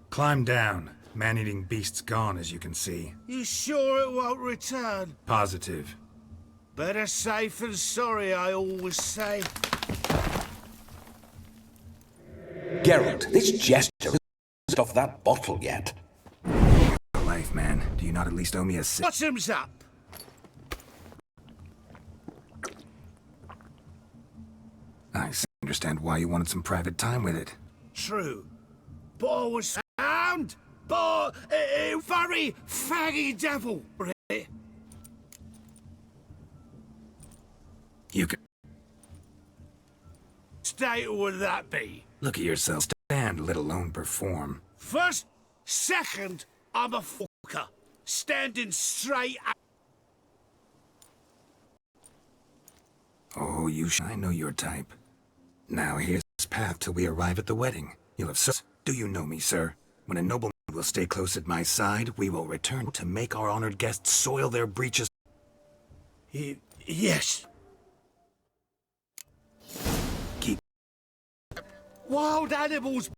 Climb down. Man-eating beast's gone, as you can see. You sure it won't return? Positive. Better safe than sorry, I always say. Geralt, this jester isn't off that bottle yet. Life, man. Do you not at least owe me a Bottoms up! I understand why you wanted some private time with it. True. But I was found by a very faggy devil, really. You can... State would that be? Look at yourself stand, let alone perform. First, second, I'm a fucker. Standing straight up. Oh, I know your type. Now here's this path till we arrive at the wedding. You'll have Do you know me, sir? When a nobleman will stay close at my side, we will return to make our honored guests soil their breeches. Yes. Keep... Wild animals.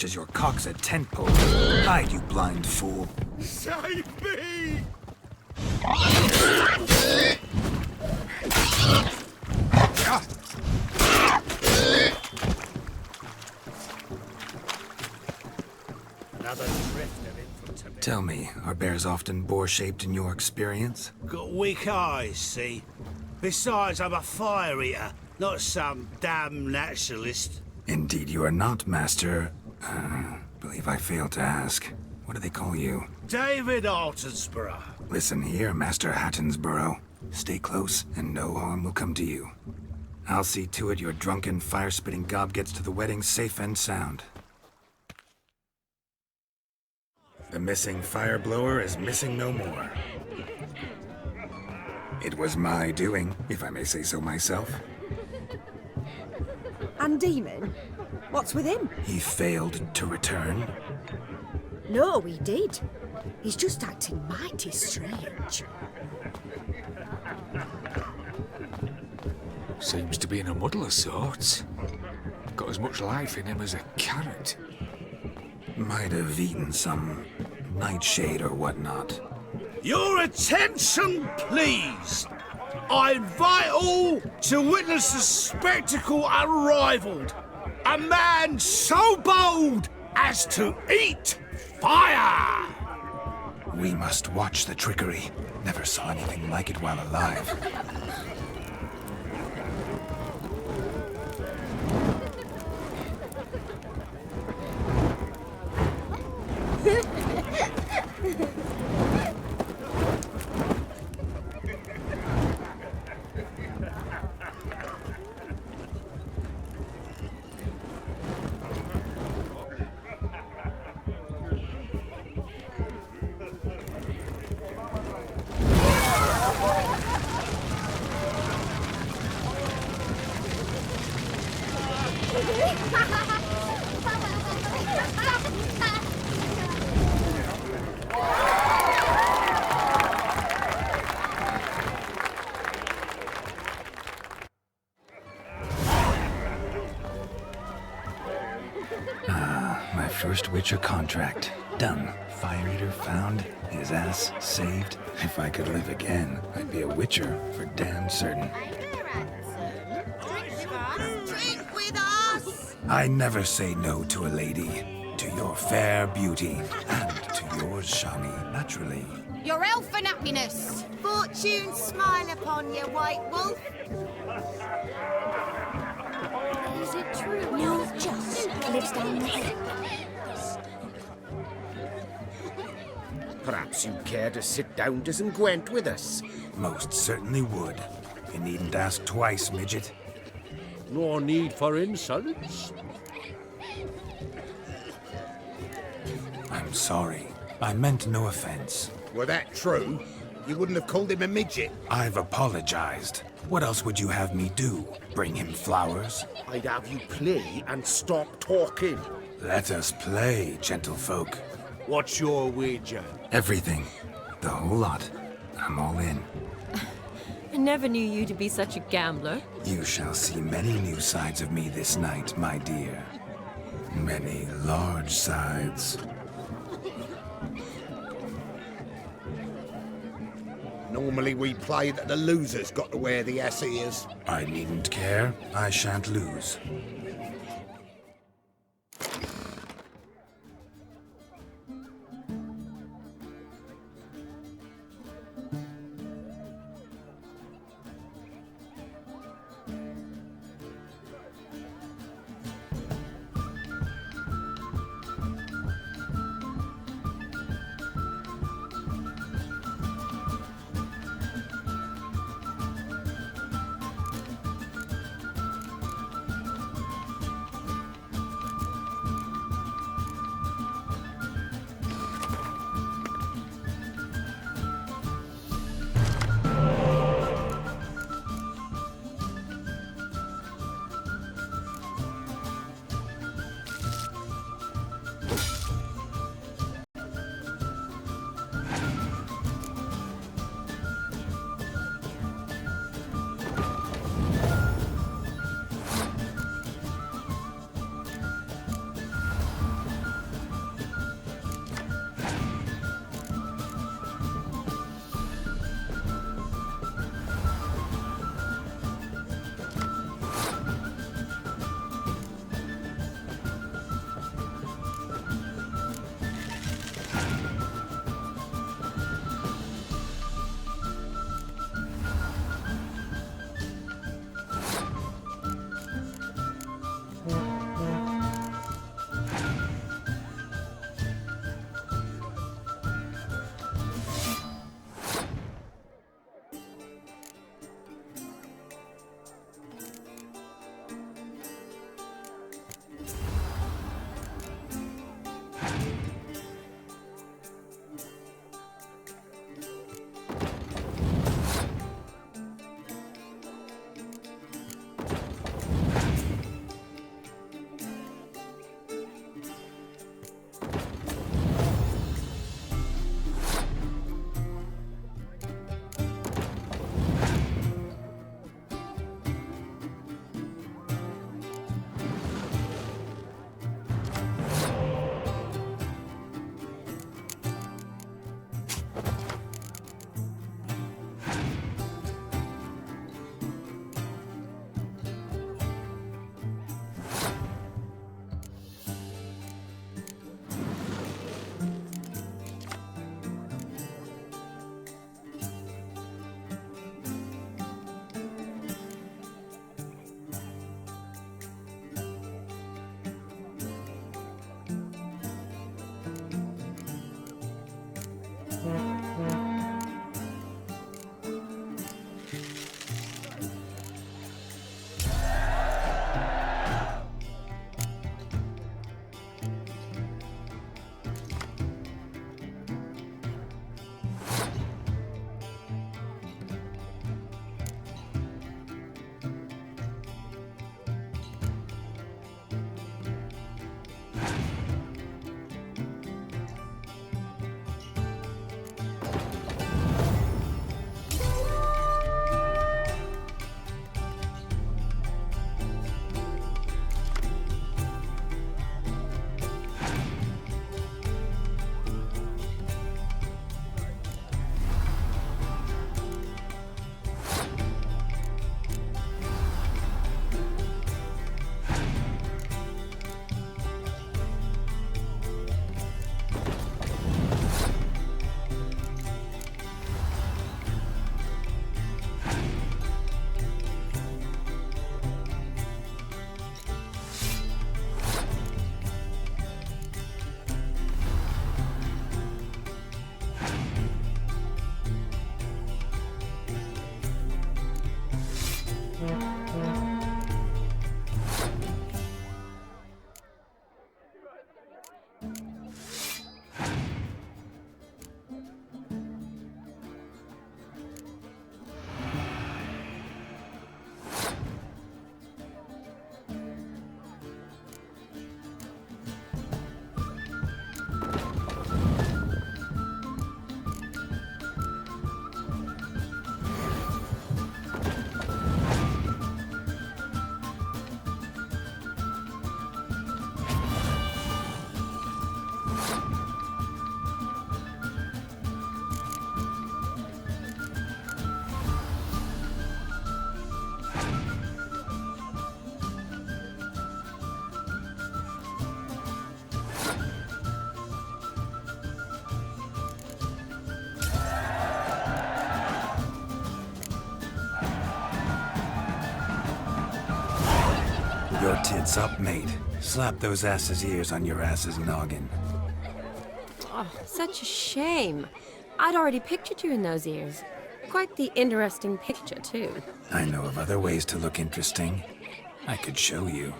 much as your cock's a tent pole. Hide, you blind fool. Save me! Another drift of infantry. Tell me, are bears often boar-shaped in your experience? Got weak eyes, see? Besides, I'm a fire eater, not some damn naturalist. Indeed you are not, Master... believe I failed to ask. What do they call you? David Altonsborough. Listen here, Master Hattonsborough. Stay close, and no harm will come to you. I'll see to it your drunken, fire-spitting gob gets to the wedding safe and sound. The missing fire blower is missing no more. It was my doing, if I may say so myself. And Demon? What's with him? He failed to return. No, he did. He's just acting mighty strange. Seems to be in a muddle of sorts. Got as much life in him as a carrot. Might have eaten some nightshade or whatnot. Your attention, please! I invite all to witness the spectacle unrivaled. A man so bold as to eat fire! We must watch the trickery. Never saw anything like it while alive. My first Witcher contract. Done. Fire Eater found. His ass saved. If I could live again, I'd be a Witcher for damn certain. Drink with us! I never say no to a lady. To your fair beauty. And to yours, Shani, naturally. Your elfin happiness! Fortune smile upon you, White Wolf. Is it true? No, just lives down there. Perhaps you'd care to sit down to some Gwent with us. Most certainly would. You needn't ask twice, midget. No need for insults. I'm sorry. I meant no offense. Were that true, you wouldn't have called him a midget. I've apologized. What else would you have me do? Bring him flowers? I'd have you play and stop talking. Let us play, gentlefolk. What's your wager? Everything. The whole lot. I'm all in. I never knew you to be such a gambler. You shall see many new sides of me this night, my dear. Many large sides. Normally we play that the loser's got to wear the ass ears. I needn't care. I shan't lose. Your tits up, mate. Slap those asses' ears on your ass's noggin. Oh, such a shame. I'd already pictured you in those ears. Quite the interesting picture, too. I know of other ways to look interesting. I could show you.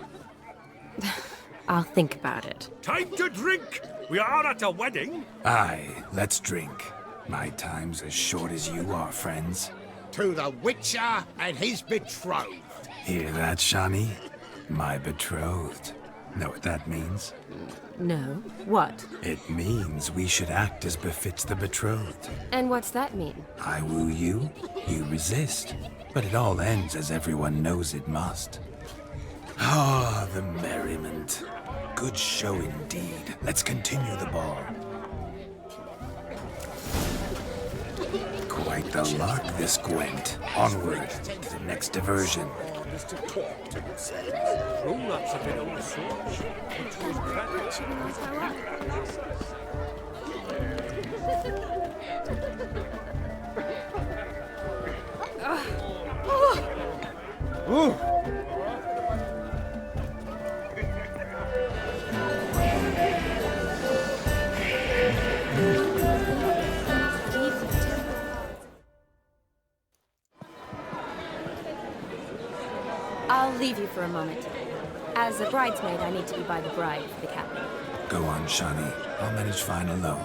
I'll think about it. Time to drink! We are at a wedding. Aye, let's drink. My time's as short as you are, friends. To the Witcher and his betrothed. Hear that, Shani? My betrothed. Know what that means? No. What? It means we should act as befits the betrothed. And what's that mean? I woo you, you resist. But it all ends as everyone knows it must. Ah, the merriment. Good show indeed. Let's continue the ball. Quite the lark, this Gwent. Onward to the next diversion. To talk to themselves. Grown-ups have been on the switch, which was I'll leave you for a moment. As a bridesmaid, I need to be by the bride for the captain. Go on, Shani. I'll manage fine alone.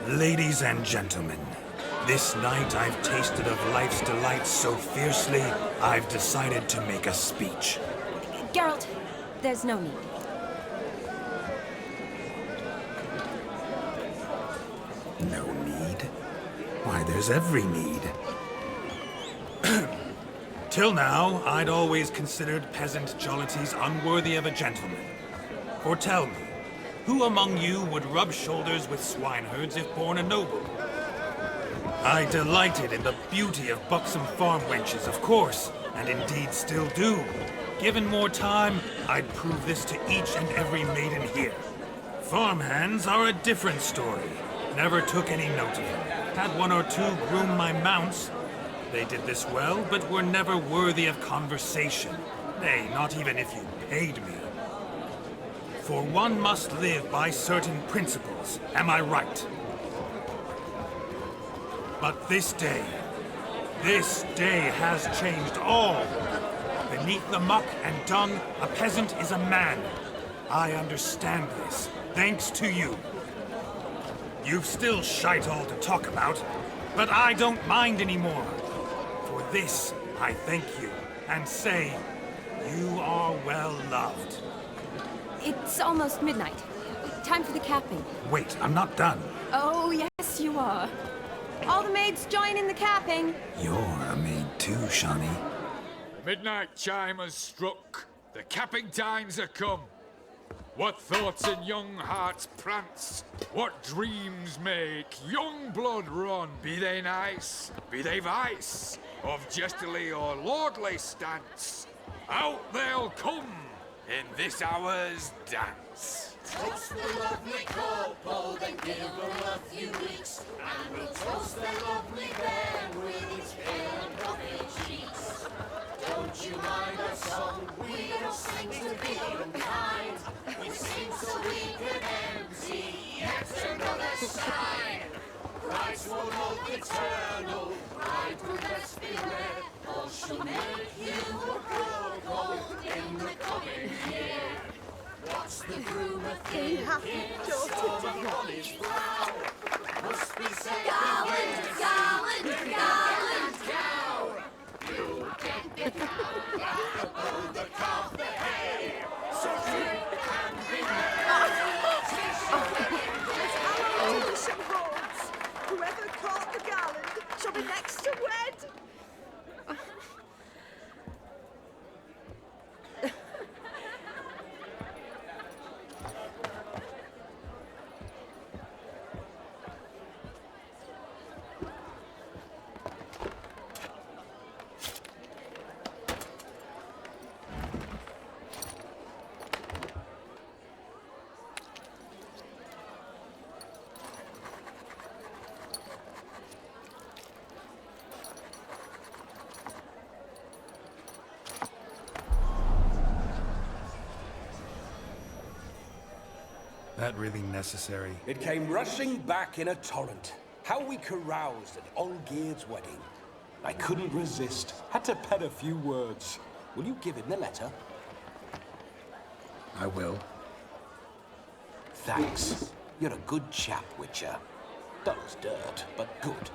Ladies and gentlemen, this night I've tasted of life's delights so fiercely, I've decided to make a speech. Geralt, there's no need. No need? Why, there's every need. Till now, I'd always considered peasant jollities unworthy of a gentleman. For tell me, who among you would rub shoulders with swineherds if born a noble? I delighted in the beauty of buxom farm wenches, of course, and indeed still do. Given more time, I'd prove this to each and every maiden here. Farmhands are a different story. Never took any note of them. Had one or two groom my mounts. They did this well, but were never worthy of conversation. Nay, not even if you paid me. For one must live by certain principles, am I right? But this day has changed all. Beneath the muck and dung, a peasant is a man. I understand this, thanks to you. You've still shite all to talk about, but I don't mind anymore. For this, I thank you, and say, you are well loved. It's almost midnight. Time for the capping. Wait, I'm not done. Oh, yes, you are. All the maids join in the capping. You're a maid too, Shani. Midnight chime has struck. The capping times are come. What thoughts in young hearts prance? What dreams make young blood run? Be they nice, be they vice, of jestily or lordly stance, out they'll come in this hour's dance. Toast the lovely couple, then give them a few weeks, and we'll toast the lovely band with its pale and puffy cheeks. Don't you mind our song? We don't sing to be unkind. We sing so we can empty lights will look eternal, bride will best beware, or she'll make you a broke in the coming year. What's the groom a thinking? Storming on his brow, must be said. Garland, garland, garland, cow. You get the cow, oh, the calf, the hay. So drink and be merry. Whoever caught the garland shall be next to wed. That really necessary? It came rushing back in a torrent. How we caroused at Olgierd's wedding. I couldn't resist. Had to pen a few words. Will you give him the letter? I will. Thanks. You're a good chap, Witcher. Dull as dirt, but good.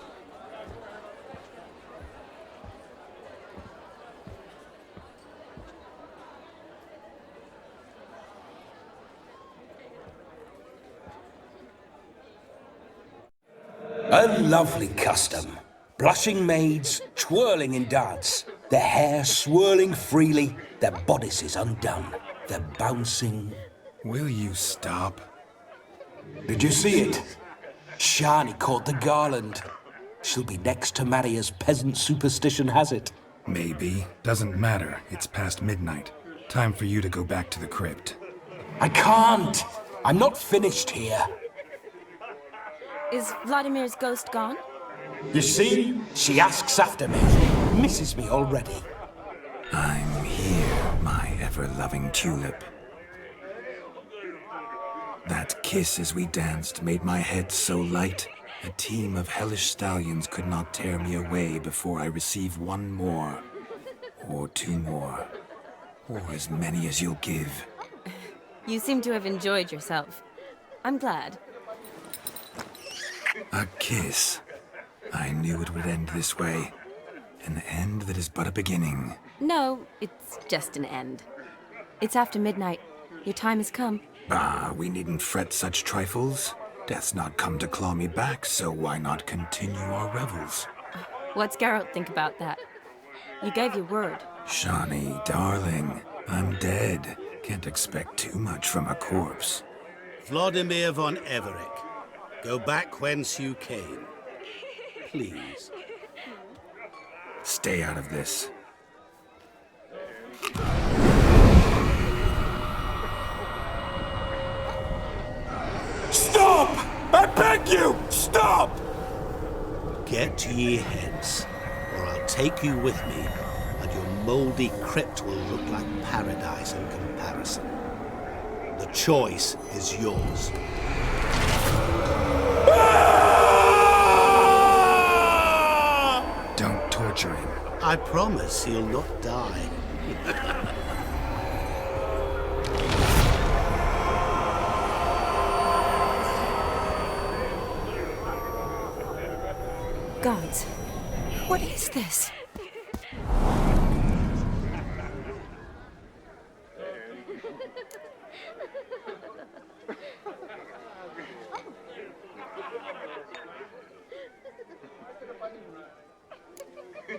A lovely custom. Blushing maids, twirling in dance, their hair swirling freely, their bodices undone, their bouncing... Will you stop? Did you see it? Shani caught the garland. She'll be next to marry as peasant superstition has it. Maybe. Doesn't matter. It's past midnight. Time for you to go back to the crypt. I can't! I'm not finished here. Is Vlodimir's ghost gone? You see? She asks after me. Misses me already. I'm here, my ever-loving tulip. That kiss as we danced made my head so light. A team of hellish stallions could not tear me away before I receive one more. Or two more. Or as many as you'll give. You seem to have enjoyed yourself. I'm glad. A kiss. I knew it would end this way. An end that is but a beginning. No, it's just an end. It's after midnight. Your time has come. Bah, we needn't fret such trifles. Death's not come to claw me back, so why not continue our revels? What's Geralt think about that? You gave your word. Shani, darling, I'm dead. Can't expect too much from a corpse. Vlodimir von Everec, go back whence you came. Please. Stay out of this. Stop! I beg you! Stop! Get ye hence, or I'll take you with me, and your mouldy crypt will look like paradise in comparison. The choice is yours. Don't torture him. I promise he'll not die. Gods, what is this?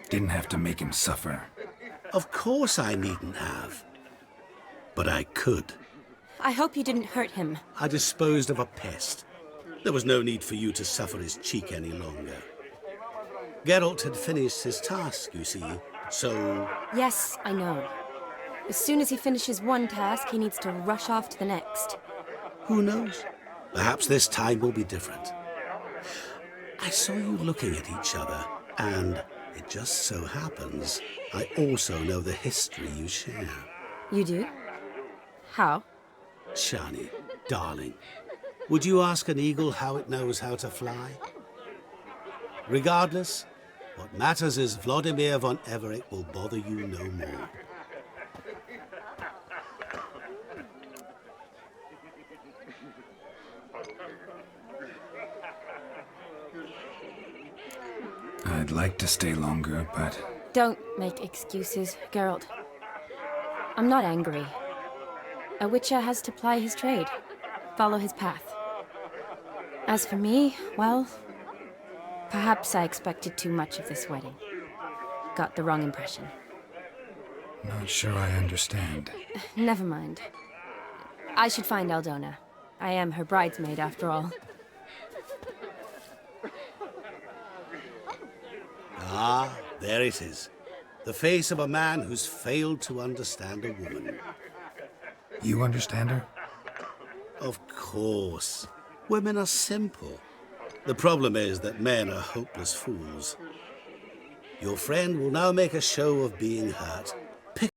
Didn't have to make him suffer. Of course I needn't have. But I could. I hope you didn't hurt him. I disposed of a pest. There was no need for you to suffer his cheek any longer. Geralt had finished his task, you see, so... Yes, I know. As soon as he finishes one task, he needs to rush off to the next. Who knows? Perhaps this time will be different. I saw you looking at each other, and it just so happens I also know the history you share. You do? How? Shani, darling, would you ask an eagle how it knows how to fly? Regardless, what matters is Vlodimir von Everett will bother you no more. I'd like to stay longer, but... Don't make excuses, Geralt. I'm not angry. A witcher has to ply his trade, follow his path. As for me, well, perhaps I expected too much of this wedding. Got the wrong impression. Not sure I understand. Never mind. I should find Aldona. I am her bridesmaid, after all. Ah, there it is. The face of a man who's failed to understand a woman. You understand her? Of course. Women are simple. The problem is that men are hopeless fools. Your friend will now make a show of being hurt,